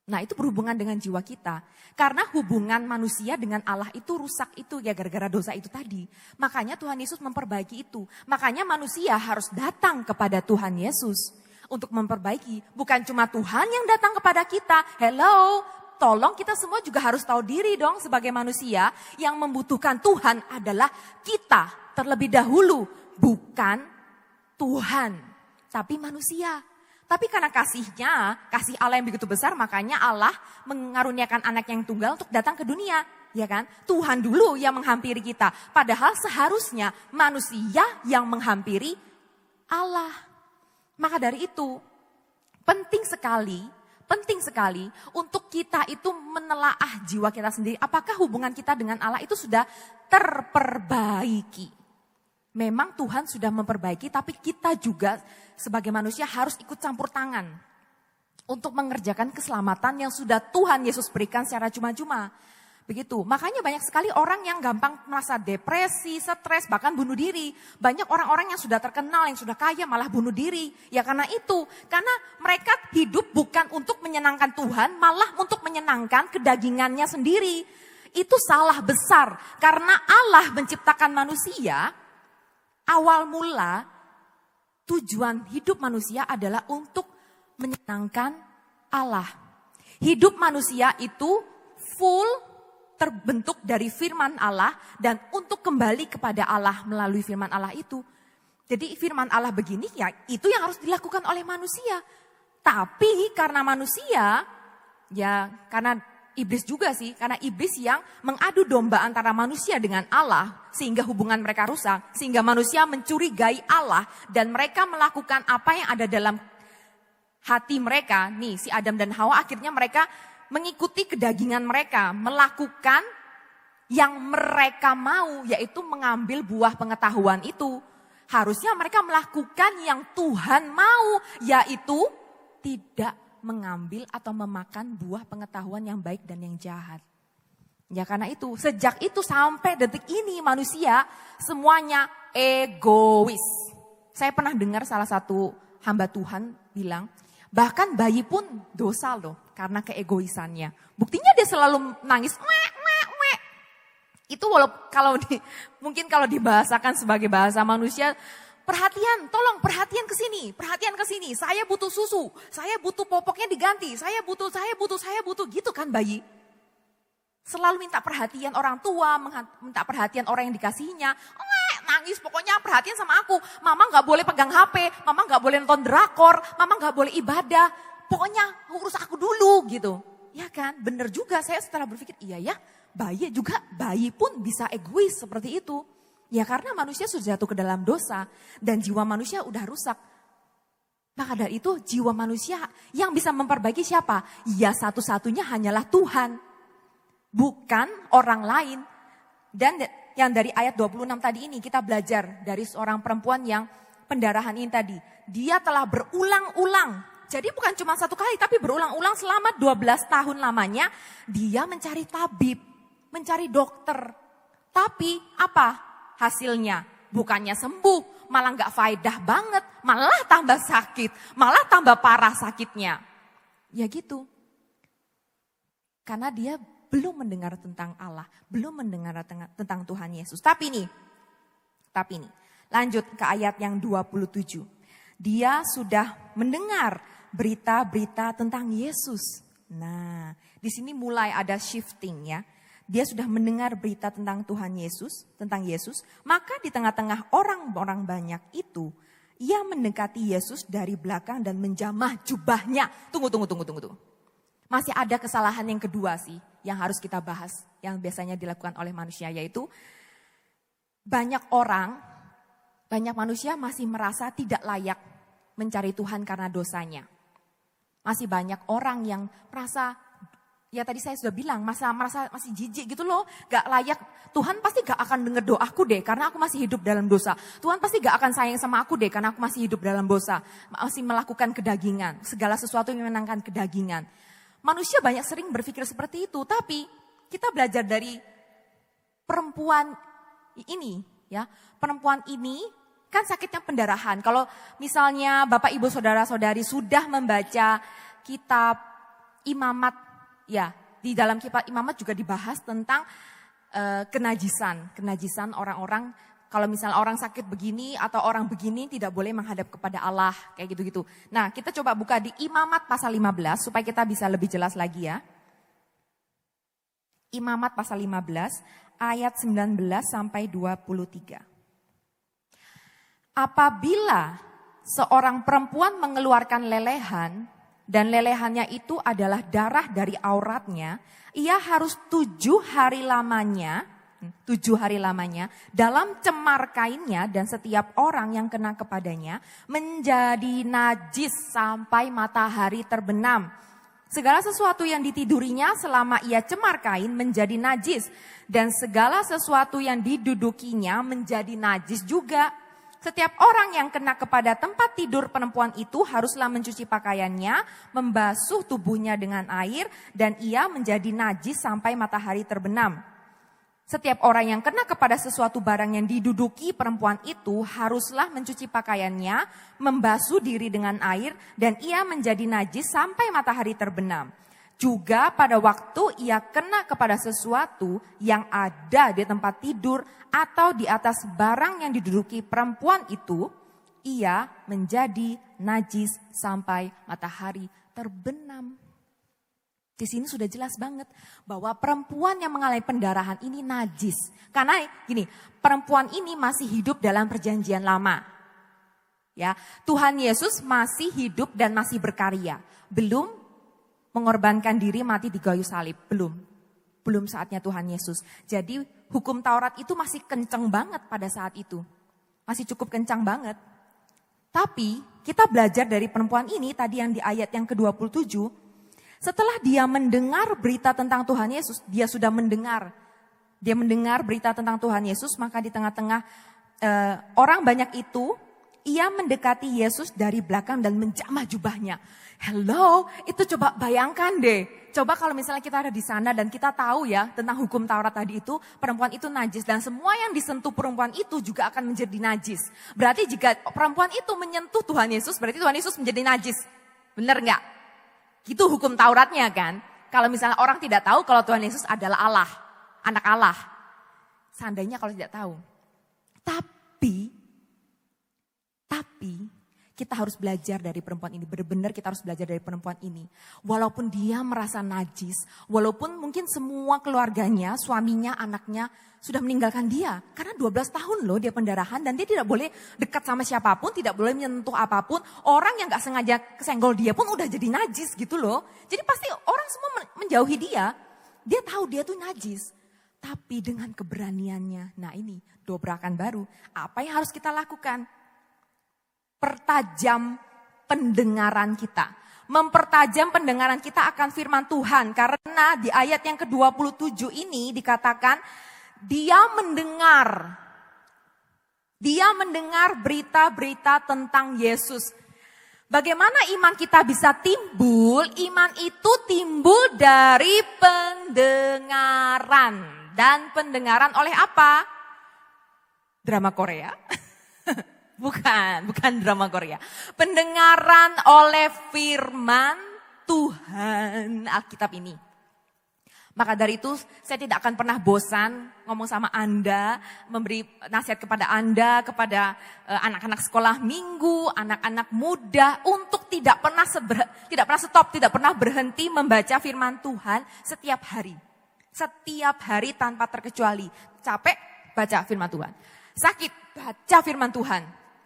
Nah itu berhubungan dengan jiwa kita. Karena hubungan manusia dengan Allah itu rusak itu ya gara-gara dosa itu tadi. Makanya Tuhan Yesus memperbaiki itu. Makanya manusia harus datang kepada Tuhan Yesus untuk memperbaiki. Bukan cuma Tuhan yang datang kepada kita. Hello, tolong kita semua juga harus tahu diri dong sebagai manusia. Yang membutuhkan Tuhan adalah kita terlebih dahulu. Bukan Tuhan, tapi manusia. Tapi karena kasih Allah yang begitu besar, makanya Allah mengaruniakan anak yang tunggal untuk datang ke dunia. Ya kan? Tuhan dulu yang menghampiri kita. Padahal seharusnya manusia yang menghampiri Allah. Maka dari itu, penting sekali untuk kita itu menelaah jiwa kita sendiri. Apakah hubungan kita dengan Allah itu sudah terperbaiki? Memang Tuhan sudah memperbaiki, tapi kita juga sebagai manusia harus ikut campur tangan untuk mengerjakan keselamatan yang sudah Tuhan Yesus berikan secara cuma-cuma. Begitu. Makanya banyak sekali orang yang gampang merasa depresi, stres, bahkan bunuh diri. Banyak orang-orang yang sudah terkenal, yang sudah kaya malah bunuh diri. Ya karena itu. Karena mereka hidup bukan untuk menyenangkan Tuhan, malah untuk menyenangkan kedagingannya sendiri. Itu salah besar. Karena Allah menciptakan manusia, awal mula tujuan hidup manusia adalah untuk menyenangkan Allah. Hidup manusia itu full terbentuk dari firman Allah dan untuk kembali kepada Allah melalui firman Allah itu. Jadi firman Allah begini ya itu yang harus dilakukan oleh manusia. Tapi karena manusia ya karena iblis juga sih, karena iblis yang mengadu domba antara manusia dengan Allah sehingga hubungan mereka rusak, sehingga manusia mencurigai Allah dan mereka melakukan apa yang ada dalam hati mereka. Nih si Adam dan Hawa akhirnya mereka mengikuti kedagingan mereka, melakukan yang mereka mau, yaitu mengambil buah pengetahuan itu. Harusnya mereka melakukan yang Tuhan mau, yaitu tidak mengambil atau memakan buah pengetahuan yang baik dan yang jahat. Ya karena itu, sejak itu sampai detik ini manusia semuanya egois. Saya pernah dengar salah satu hamba Tuhan bilang, bahkan bayi pun dosa loh karena keegoisannya. Buktinya dia selalu nangis, wek. Itu mungkin kalau dibahasakan sebagai bahasa manusia, perhatian, tolong perhatian ke sini. Saya butuh susu, saya butuh popoknya diganti, saya butuh, gitu kan bayi. Selalu minta perhatian orang tua, minta perhatian orang yang dikasihinya. Nangis, pokoknya perhatian sama aku. Mama gak boleh pegang HP, mama gak boleh nonton drakor, mama gak boleh ibadah. Pokoknya urus aku dulu gitu. Ya kan, bener juga saya setelah berpikir, iya ya, bayi pun bisa egois seperti itu. Ya karena manusia sudah jatuh ke dalam dosa dan jiwa manusia udah rusak. Maka dari itu jiwa manusia yang bisa memperbaiki siapa? Ya satu-satunya hanyalah Tuhan. Bukan orang lain. Dan yang dari ayat 26 tadi ini kita belajar dari seorang perempuan yang pendarahan ini tadi. Dia telah berulang-ulang. Jadi bukan cuma satu kali tapi berulang-ulang selama 12 tahun lamanya. Dia mencari tabib, mencari dokter. Tapi apa hasilnya? Bukannya sembuh, malah gak faedah banget. Malah tambah sakit, malah tambah parah sakitnya. Ya gitu. Karena dia belum mendengar tentang Allah, belum mendengar tentang Tuhan Yesus. Tapi nih, lanjut ke ayat yang 27. Dia sudah mendengar berita-berita tentang Yesus. Nah, di sini mulai ada shifting ya. Dia sudah mendengar berita tentang Tuhan Yesus, maka di tengah-tengah orang-orang banyak itu, ia mendekati Yesus dari belakang dan menjamah jubahnya. Tunggu. Masih ada kesalahan yang kedua sih yang harus kita bahas, yang biasanya dilakukan oleh manusia, yaitu banyak manusia masih merasa tidak layak mencari Tuhan karena dosanya. Masih banyak orang yang merasa, ya tadi saya sudah bilang, merasa masih jijik gitu loh, gak layak. Tuhan pasti gak akan dengar doaku deh karena aku masih hidup dalam dosa. Tuhan pasti gak akan sayang sama aku deh karena aku masih hidup dalam dosa. Masih melakukan kedagingan, segala sesuatu yang menyenangkan kedagingan. Manusia banyak sering berpikir seperti itu, tapi kita belajar dari perempuan ini, ya. Perempuan ini kan sakitnya pendarahan. Kalau misalnya Bapak Ibu Saudara-saudari sudah membaca kitab Imamat, ya, di dalam kitab Imamat juga dibahas tentang kenajisan orang-orang. Kalau misalnya orang sakit begini atau orang begini tidak boleh menghadap kepada Allah, kayak gitu-gitu. Nah, kita coba buka di Imamat pasal 15 supaya kita bisa lebih jelas lagi ya. Imamat pasal 15 ayat 19 sampai 23. Apabila seorang perempuan mengeluarkan lelehan dan lelehannya itu adalah darah dari auratnya, ia harus 7 hari lamanya dalam cemar kainnya dan setiap orang yang kena kepadanya menjadi najis sampai matahari terbenam. Segala sesuatu yang ditidurinya selama ia cemar kain menjadi najis dan segala sesuatu yang didudukinya menjadi najis juga. Setiap orang yang kena kepada tempat tidur perempuan itu haruslah mencuci pakaiannya, membasuh tubuhnya dengan air, dan ia menjadi najis sampai matahari terbenam. Setiap orang yang kena kepada sesuatu barang yang diduduki perempuan itu haruslah mencuci pakaiannya, membasuh diri dengan air, dan ia menjadi najis sampai matahari terbenam. Juga pada waktu ia kena kepada sesuatu yang ada di tempat tidur atau di atas barang yang diduduki perempuan itu, ia menjadi najis sampai matahari terbenam. Di sini sudah jelas banget bahwa perempuan yang mengalami pendarahan ini najis. Karena gini, perempuan ini masih hidup dalam perjanjian lama. Ya, Tuhan Yesus masih hidup dan masih berkarya. Belum mengorbankan diri mati di kayu salib, belum saatnya Tuhan Yesus. Jadi hukum Taurat itu masih kencang banget pada saat itu. Masih cukup kencang banget. Tapi kita belajar dari perempuan ini tadi yang di ayat yang ke-27. Setelah dia mendengar berita tentang Tuhan Yesus, dia sudah mendengar. Dia mendengar berita tentang Tuhan Yesus, maka di tengah-tengah orang banyak itu, ia mendekati Yesus dari belakang dan menjamah jubahnya. Hello, itu coba bayangkan deh. Coba kalau misalnya kita ada di sana dan kita tahu ya tentang hukum Taurat tadi itu, perempuan itu najis dan semua yang disentuh perempuan itu juga akan menjadi najis. Berarti jika perempuan itu menyentuh Tuhan Yesus, berarti Tuhan Yesus menjadi najis. Benar nggak? Itu hukum Tauratnya kan. Kalau misalnya orang tidak tahu kalau Tuhan Yesus adalah Allah, anak Allah. Seandainya kalau tidak tahu. Tapi kita harus belajar dari perempuan ini. Benar-benar kita harus belajar dari perempuan ini. Walaupun dia merasa najis, walaupun mungkin semua keluarganya, suaminya, anaknya sudah meninggalkan dia. Karena 12 tahun loh dia pendarahan dan dia tidak boleh dekat sama siapapun, tidak boleh menyentuh apapun. Orang yang gak sengaja kesenggol dia pun udah jadi najis gitu loh. Jadi pasti orang semua menjauhi dia. Dia tahu dia tuh najis. Tapi dengan keberaniannya, nah ini dobrakan baru. Apa yang harus kita lakukan? Pertajam pendengaran kita. Mempertajam pendengaran kita akan firman Tuhan. Karena di ayat yang ke-27 ini dikatakan, dia mendengar berita-berita tentang Yesus. Bagaimana iman kita bisa timbul? Iman itu timbul dari pendengaran. Dan pendengaran oleh apa? Drama Korea. Bukan drama Korea. Pendengaran oleh firman Tuhan Alkitab ini. Maka dari itu saya tidak akan pernah bosan ngomong sama Anda, memberi nasihat kepada Anda, kepada anak-anak sekolah minggu, anak-anak muda untuk tidak pernah stop, tidak pernah berhenti membaca firman Tuhan setiap hari. Setiap hari tanpa terkecuali. Capek, baca firman Tuhan. Sakit, baca firman Tuhan.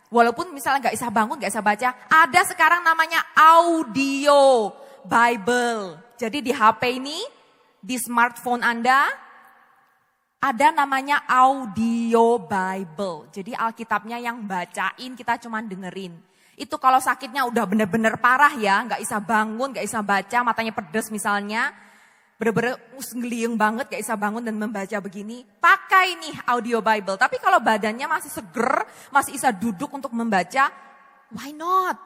Walaupun misalnya gak bisa bangun, gak bisa baca. Ada sekarang namanya audio Bible. Jadi di HP ini, di smartphone Anda, ada namanya audio Bible. Jadi Alkitabnya yang bacain, kita cuma dengerin. Itu kalau sakitnya udah bener-bener parah ya, gak bisa bangun, gak bisa baca, matanya pedes misalnya. Bener-bener ngeliyeng banget, gak bisa bangun dan membaca begini. Pakai nih audio Bible. Tapi kalau badannya masih seger, masih bisa duduk untuk membaca, why not?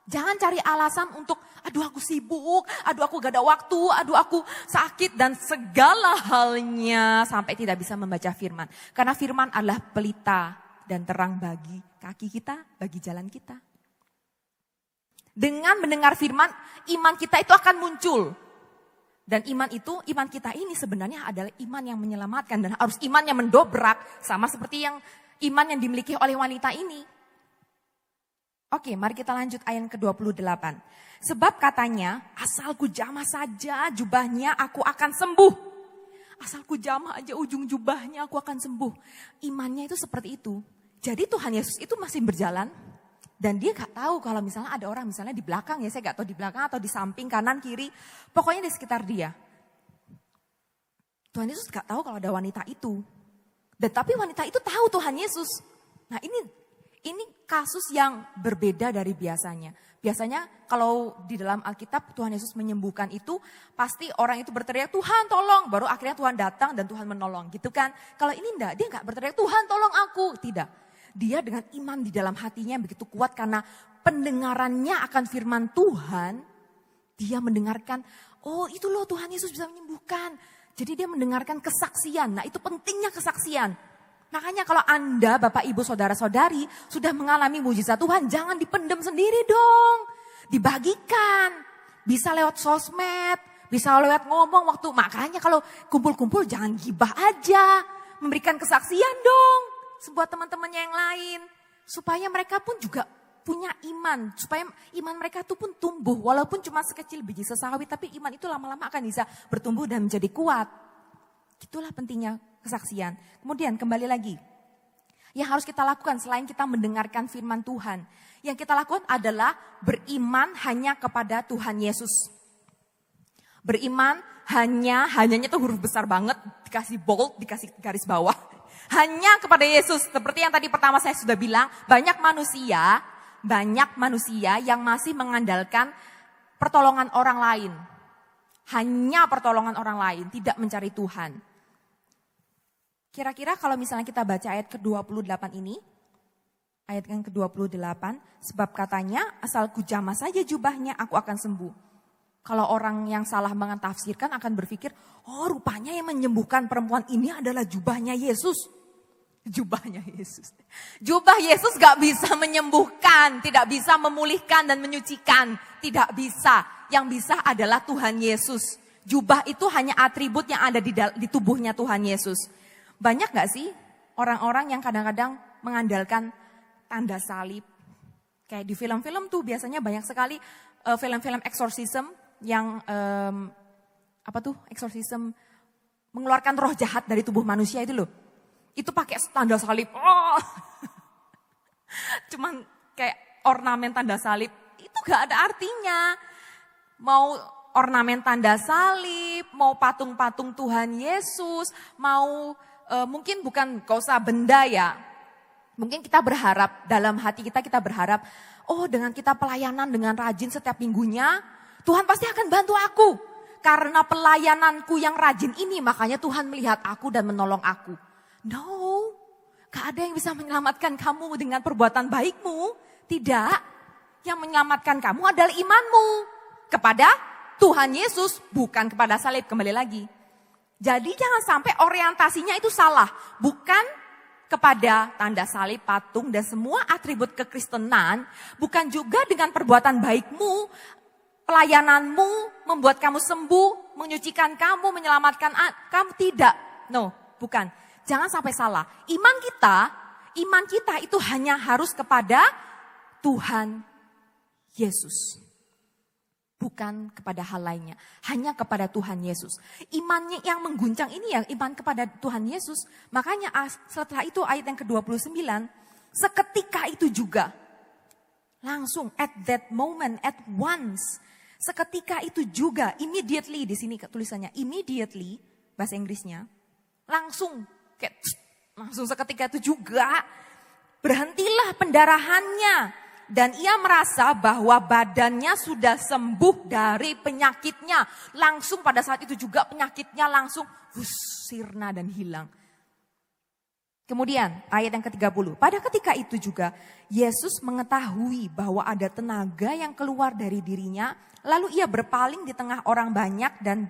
Jangan cari alasan untuk, aduh aku sibuk, aduh aku gak ada waktu, aduh aku sakit dan segala halnya. Sampai tidak bisa membaca firman. Karena firman adalah pelita dan terang bagi kaki kita, bagi jalan kita. Dengan mendengar firman, iman kita itu akan muncul. Dan iman kita ini sebenarnya adalah iman yang menyelamatkan dan harus iman yang mendobrak sama seperti yang iman yang dimiliki oleh wanita ini. Oke, mari kita lanjut ayat ke-28. Sebab katanya, asalku jamah saja jubahnya aku akan sembuh. Asalku jamah aja ujung jubahnya aku akan sembuh. Imannya itu seperti itu. Jadi Tuhan Yesus itu masih berjalan. Dan dia gak tahu kalau misalnya ada orang misalnya di belakang ya, saya gak tahu di belakang atau di samping, kanan, kiri. Pokoknya di sekitar dia. Tuhan Yesus gak tahu kalau ada wanita itu. Dan tapi wanita itu tahu Tuhan Yesus. Nah ini kasus yang berbeda dari biasanya. Biasanya kalau di dalam Alkitab Tuhan Yesus menyembuhkan itu, pasti orang itu berteriak, Tuhan tolong. Baru akhirnya Tuhan datang dan Tuhan menolong gitu kan. Kalau ini enggak, dia gak berteriak, Tuhan tolong aku. Tidak. Dia dengan iman di dalam hatinya yang begitu kuat karena pendengarannya akan firman Tuhan. Dia mendengarkan, oh itu loh Tuhan Yesus bisa menyembuhkan. Jadi dia mendengarkan kesaksian. Nah itu pentingnya kesaksian. Makanya kalau Anda, Bapak, Ibu, Saudara-saudari sudah mengalami mujizat Tuhan, jangan dipendam sendiri dong. Dibagikan. Bisa lewat sosmed, bisa lewat ngomong waktu. Makanya kalau kumpul-kumpul jangan gibah aja. Memberikan kesaksian dong. Buat teman-temannya yang lain. Supaya mereka pun juga punya iman. Supaya iman mereka itu pun tumbuh. Walaupun cuma sekecil biji sesawi. Tapi iman itu lama-lama akan bisa bertumbuh dan menjadi kuat. Itulah pentingnya kesaksian. Kemudian kembali lagi. Yang harus kita lakukan selain kita mendengarkan firman Tuhan. Yang kita lakukan adalah beriman hanya kepada Tuhan Yesus. Beriman hanyanya itu huruf besar banget. Dikasih bold, dikasih garis bawah. Hanya kepada Yesus. Seperti yang tadi pertama saya sudah bilang. Banyak manusia yang masih mengandalkan pertolongan orang lain. Hanya pertolongan orang lain, tidak mencari Tuhan. Kira-kira kalau misalnya kita baca ayat ke-28 ini, ayat yang ke-28, sebab katanya asal kujamah saja jubahnya aku akan sembuh. Kalau orang yang salah mentafsirkan akan berpikir, oh rupanya yang menyembuhkan perempuan ini adalah jubahnya Yesus. Jubahnya Yesus. Jubah Yesus gak bisa menyembuhkan, tidak bisa memulihkan dan menyucikan. Tidak bisa. Yang bisa adalah Tuhan Yesus. Jubah itu hanya atribut yang ada di tubuhnya Tuhan Yesus. Banyak gak sih orang-orang yang kadang-kadang mengandalkan tanda salib. Kayak di film-film tuh biasanya banyak sekali film-film exorcism yang exorcism mengeluarkan roh jahat dari tubuh manusia itu loh. Itu pakai tanda salib. Oh. Cuman kayak ornamen tanda salib. Itu gak ada artinya. Mau ornamen tanda salib, mau patung-patung Tuhan Yesus, mau mungkin bukan gak usah benda ya. Mungkin kita berharap, dalam hati kita berharap, oh dengan kita pelayanan dengan rajin setiap minggunya, Tuhan pasti akan bantu aku. Karena pelayananku yang rajin ini, makanya Tuhan melihat aku dan menolong aku. No, gak ada yang bisa menyelamatkan kamu dengan perbuatan baikmu. Tidak, yang menyelamatkan kamu adalah imanmu. Kepada Tuhan Yesus, bukan kepada salib, kembali lagi. Jadi jangan sampai orientasinya itu salah. Bukan kepada tanda salib, patung, dan semua atribut kekristenan. Bukan juga dengan perbuatan baikmu, pelayananmu, membuat kamu sembuh, menyucikan kamu, menyelamatkan kamu. Tidak, no, bukan. Jangan sampai salah. Iman kita itu hanya harus kepada Tuhan Yesus. Bukan kepada hal lainnya. Hanya kepada Tuhan Yesus. Imannya yang mengguncang ini ya iman kepada Tuhan Yesus. Makanya setelah itu ayat yang ke-29. Seketika itu juga. Langsung at that moment, at once. Seketika itu juga. Immediately di sini tulisannya. Immediately bahasa Inggrisnya. Langsung seketika itu juga. Berhentilah pendarahannya. Dan ia merasa bahwa badannya sudah sembuh dari penyakitnya. Langsung pada saat itu juga penyakitnya langsung sirna dan hilang. Kemudian ayat yang ke-30. Pada ketika itu juga Yesus mengetahui bahwa ada tenaga yang keluar dari dirinya. Lalu ia berpaling di tengah orang banyak dan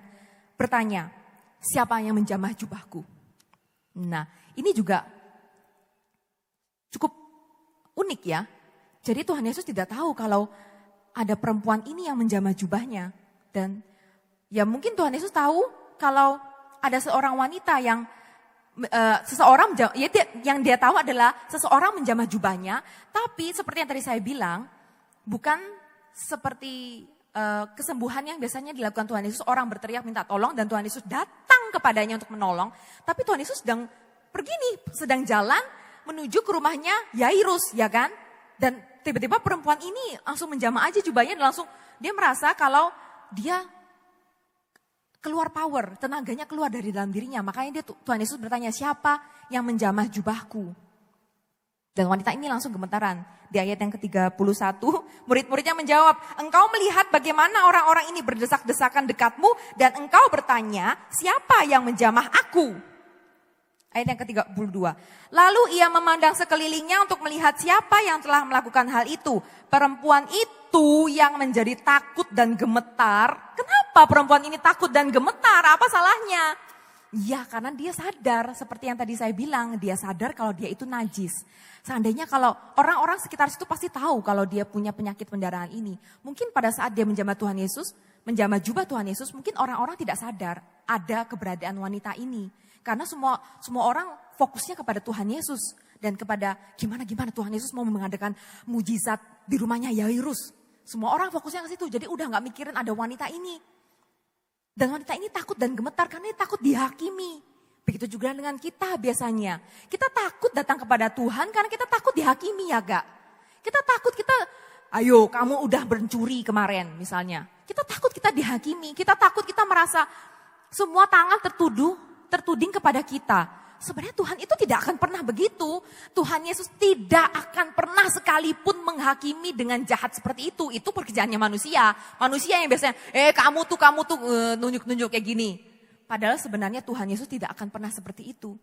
bertanya, siapa yang menjamah jubahku? Nah ini juga cukup unik ya. Jadi Tuhan Yesus tidak tahu kalau ada perempuan ini yang menjamah jubahnya. Dan ya mungkin Tuhan Yesus tahu kalau ada seorang wanita yang yang dia tahu adalah seseorang menjamah jubahnya. Tapi seperti yang tadi saya bilang, bukan seperti kesembuhan yang biasanya dilakukan Tuhan Yesus. Orang berteriak minta tolong dan Tuhan Yesus datang kepadanya untuk menolong. Tapi Tuhan Yesus sedang jalan menuju ke rumahnya Yairus, ya kan? Dan tiba-tiba perempuan ini langsung menjamah aja jubahnya dan langsung dia merasa kalau dia keluar power, tenaganya keluar dari dalam dirinya. Makanya Tuhan Yesus bertanya, siapa yang menjamah jubahku? Dan wanita ini langsung gemetaran. Di ayat yang ke-31, murid-muridnya menjawab, engkau melihat bagaimana orang-orang ini berdesak-desakan dekatmu dan engkau bertanya, siapa yang menjamah aku? Ayat yang ke-32. Lalu ia memandang sekelilingnya untuk melihat siapa yang telah melakukan hal itu. Perempuan itu yang menjadi takut dan gemetar. Kenapa perempuan ini takut dan gemetar? Apa salahnya? Ya karena dia sadar, seperti yang tadi saya bilang, dia sadar kalau dia itu najis. Seandainya kalau orang-orang sekitar situ pasti tahu kalau dia punya penyakit pendarahan ini. Mungkin pada saat dia menjamah Tuhan Yesus, menjamah jubah Tuhan Yesus, mungkin orang-orang tidak sadar ada keberadaan wanita ini. Karena semua orang fokusnya kepada Tuhan Yesus dan kepada gimana Tuhan Yesus mau mengadakan mujizat di rumahnya Yairus. Semua orang fokusnya ke situ, jadi udah nggak mikirin ada wanita ini. Dan wanita ini takut dan gemetar karena dia takut dihakimi. Begitu juga dengan kita biasanya. Kita takut datang kepada Tuhan karena kita takut dihakimi ya gak? Kita takut ayo kamu udah mencuri kemarin misalnya. Kita takut kita dihakimi, kita takut kita merasa semua tangan tertuding kepada kita. Sebenarnya Tuhan itu tidak akan pernah begitu. Tuhan Yesus tidak akan pernah sekalipun menghakimi dengan jahat seperti itu. Itu pekerjaannya manusia. Manusia yang biasanya, kamu tuh nunjuk-nunjuk kayak gini. Padahal sebenarnya Tuhan Yesus tidak akan pernah seperti itu.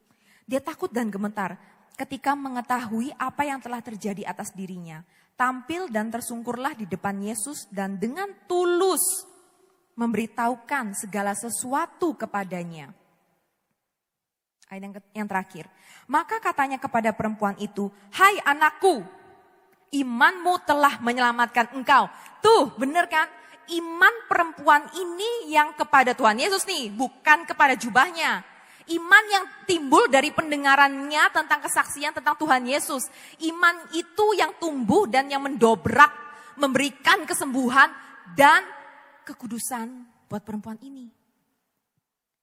Dia takut dan gemetar ketika mengetahui apa yang telah terjadi atas dirinya. Tampil dan tersungkurlah di depan Yesus dan dengan tulus memberitahukan segala sesuatu kepadanya. Ayat yang terakhir. Maka katanya kepada perempuan itu, hai anakku, imanmu telah menyelamatkan engkau. Tuh bener kan? Iman perempuan ini yang kepada Tuhan Yesus nih, bukan kepada jubahnya. Iman yang timbul dari pendengarannya tentang kesaksian tentang Tuhan Yesus. Iman itu yang tumbuh dan yang mendobrak, memberikan kesembuhan dan kekudusan buat perempuan ini.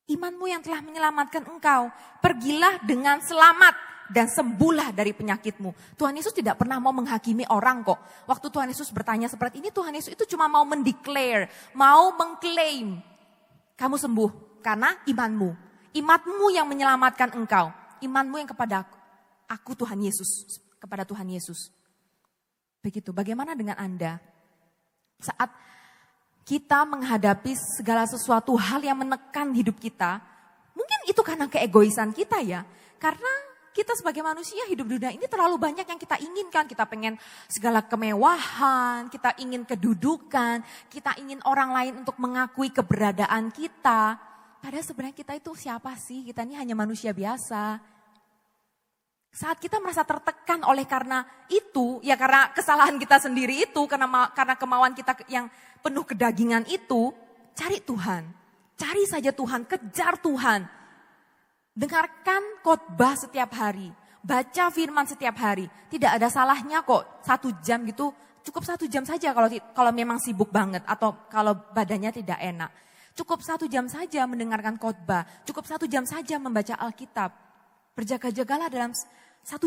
Imanmu yang telah menyelamatkan engkau, pergilah dengan selamat dan sembuhlah dari penyakitmu. Tuhan Yesus tidak pernah mau menghakimi orang kok. Waktu Tuhan Yesus bertanya seperti ini, Tuhan Yesus itu cuma mau mendeclare, mau mengklaim, kamu sembuh karena imanmu. Imanmu yang menyelamatkan engkau, imanmu yang kepada aku Tuhan Yesus, kepada Tuhan Yesus. Begitu, bagaimana dengan Anda? Saat kita menghadapi segala sesuatu hal yang menekan hidup kita, mungkin itu karena keegoisan kita ya. Karena kita sebagai manusia hidup di dunia ini terlalu banyak yang kita inginkan. Kita pengen segala kemewahan, kita ingin kedudukan, kita ingin orang lain untuk mengakui keberadaan kita. Padahal sebenarnya kita itu siapa sih? Kita ini hanya manusia biasa. Saat kita merasa tertekan oleh karena itu, ya karena kesalahan kita sendiri itu, karena kemauan kita yang penuh kedagingan itu, cari Tuhan. Cari saja Tuhan, kejar Tuhan. Dengarkan khotbah setiap hari, baca firman setiap hari. Tidak ada salahnya kok 1 jam gitu, cukup 1 jam saja kalau memang sibuk banget atau kalau badannya tidak enak. Cukup 1 jam saja mendengarkan khotbah, cukup 1 jam saja membaca Alkitab. Berjaga-jagalah dalam 1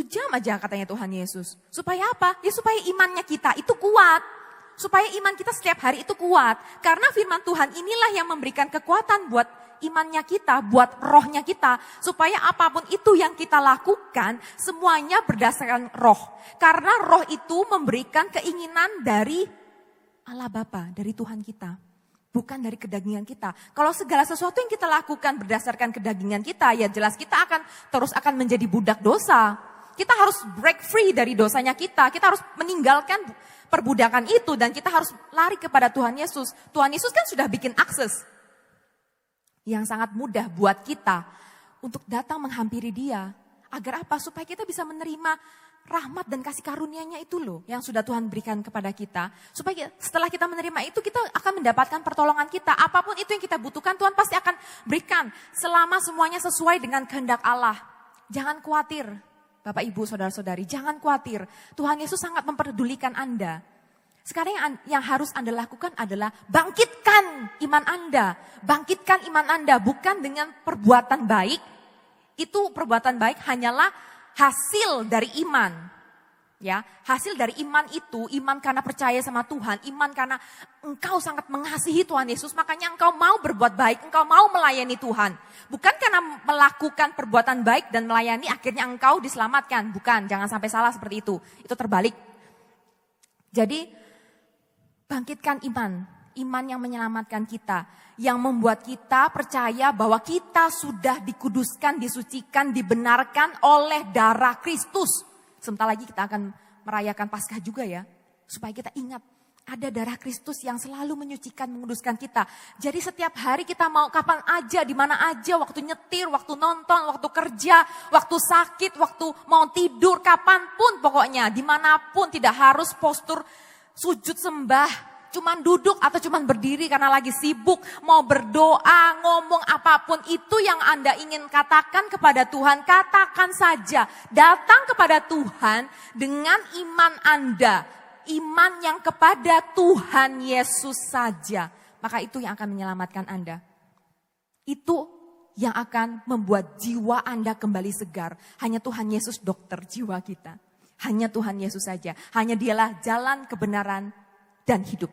jam aja katanya Tuhan Yesus. Supaya apa? Ya supaya imannya kita itu kuat. Supaya iman kita setiap hari itu kuat. Karena firman Tuhan inilah yang memberikan kekuatan buat imannya kita, buat rohnya kita. Supaya apapun itu yang kita lakukan, semuanya berdasarkan roh. Karena roh itu memberikan keinginan dari Allah Bapa, dari Tuhan kita. Bukan dari kedagingan kita. Kalau segala sesuatu yang kita lakukan berdasarkan kedagingan kita, ya jelas kita akan menjadi budak dosa. Kita harus break free dari dosanya kita. Kita harus meninggalkan perbudakan itu dan kita harus lari kepada Tuhan Yesus. Tuhan Yesus kan sudah bikin akses yang sangat mudah buat kita untuk datang menghampiri Dia. Agar apa? Supaya kita bisa menerima rahmat dan kasih karunia-Nya itu loh yang sudah Tuhan berikan kepada kita. Supaya setelah kita menerima itu kita akan mendapatkan pertolongan kita. Apapun itu yang kita butuhkan Tuhan pasti akan berikan. Selama semuanya sesuai dengan kehendak Allah. Jangan khawatir Bapak Ibu Saudara-saudari, jangan khawatir. Tuhan Yesus sangat memperdulikan Anda. Sekarang yang harus Anda lakukan adalah bangkitkan iman Anda. Bangkitkan iman Anda bukan dengan perbuatan baik. Itu perbuatan baik hanyalah hasil dari iman. Ya, hasil dari iman itu, iman karena percaya sama Tuhan, iman karena engkau sangat mengasihi Tuhan Yesus, makanya engkau mau berbuat baik, engkau mau melayani Tuhan. Bukan karena melakukan perbuatan baik dan melayani akhirnya engkau diselamatkan, bukan, jangan sampai salah seperti itu terbalik. Jadi, bangkitkan iman Iman yang menyelamatkan kita, yang membuat kita percaya bahwa kita sudah dikuduskan, disucikan, dibenarkan oleh darah Kristus. Sebentar lagi kita akan merayakan Paskah juga ya, supaya kita ingat ada darah Kristus yang selalu menyucikan, menguduskan kita. Jadi setiap hari kita mau kapan aja, di mana aja, waktu nyetir, waktu nonton, waktu kerja, waktu sakit, waktu mau tidur, kapanpun pokoknya, dimanapun, tidak harus postur sujud sembah. Cuman duduk atau cuman berdiri karena lagi sibuk, mau berdoa, ngomong apapun itu yang Anda ingin katakan kepada Tuhan, katakan saja. Datang kepada Tuhan dengan iman Anda, iman yang kepada Tuhan Yesus saja. Maka itu yang akan menyelamatkan Anda. Itu yang akan membuat jiwa Anda kembali segar. Hanya Tuhan Yesus dokter jiwa kita. Hanya Tuhan Yesus saja. Hanya Dialah jalan, kebenaran, dan hidup.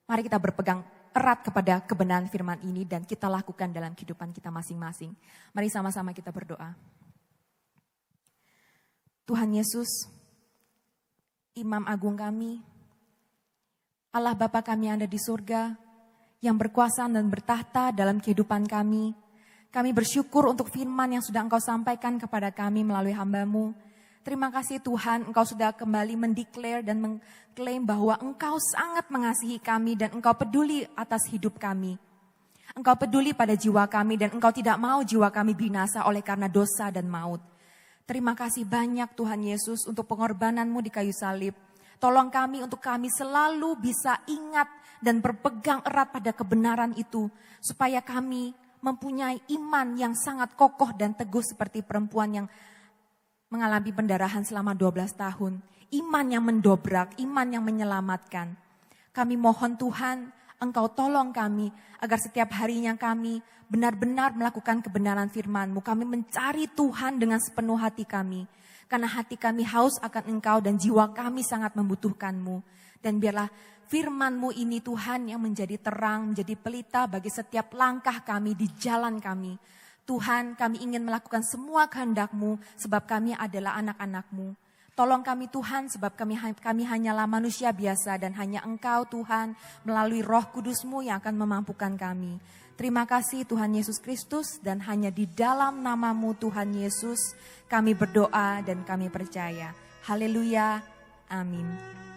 Mari kita berpegang erat kepada kebenaran firman ini dan kita lakukan dalam kehidupan kita masing-masing. Mari sama-sama kita berdoa. Tuhan Yesus, Imam Agung kami, Allah Bapa kami yang ada di surga, yang berkuasa dan bertahta dalam kehidupan kami. Kami bersyukur untuk firman yang sudah Engkau sampaikan kepada kami melalui hamba-Mu. Terima kasih Tuhan, Engkau sudah kembali mendeklar dan mengklaim bahwa Engkau sangat mengasihi kami dan Engkau peduli atas hidup kami. Engkau peduli pada jiwa kami dan Engkau tidak mau jiwa kami binasa oleh karena dosa dan maut. Terima kasih banyak Tuhan Yesus untuk pengorbanan-Mu di kayu salib. Tolong kami untuk kami selalu bisa ingat dan berpegang erat pada kebenaran itu. Supaya kami mempunyai iman yang sangat kokoh dan teguh seperti perempuan yang mengalami pendarahan selama 12 tahun. Iman yang mendobrak, iman yang menyelamatkan. Kami mohon Tuhan, Engkau tolong kami agar setiap harinya kami benar-benar melakukan kebenaran firman-Mu. Kami mencari Tuhan dengan sepenuh hati kami. Karena hati kami haus akan Engkau dan jiwa kami sangat membutuhkan-Mu. Dan biarlah firman-Mu ini Tuhan yang menjadi terang, menjadi pelita bagi setiap langkah kami di jalan kami. Tuhan, kami ingin melakukan semua kehendak-Mu sebab kami adalah anak-anak-Mu. Tolong kami Tuhan sebab kami hanyalah manusia biasa dan hanya Engkau Tuhan melalui Roh Kudus-Mu yang akan memampukan kami. Terima kasih Tuhan Yesus Kristus dan hanya di dalam nama-Mu Tuhan Yesus kami berdoa dan kami percaya. Haleluya. Amin.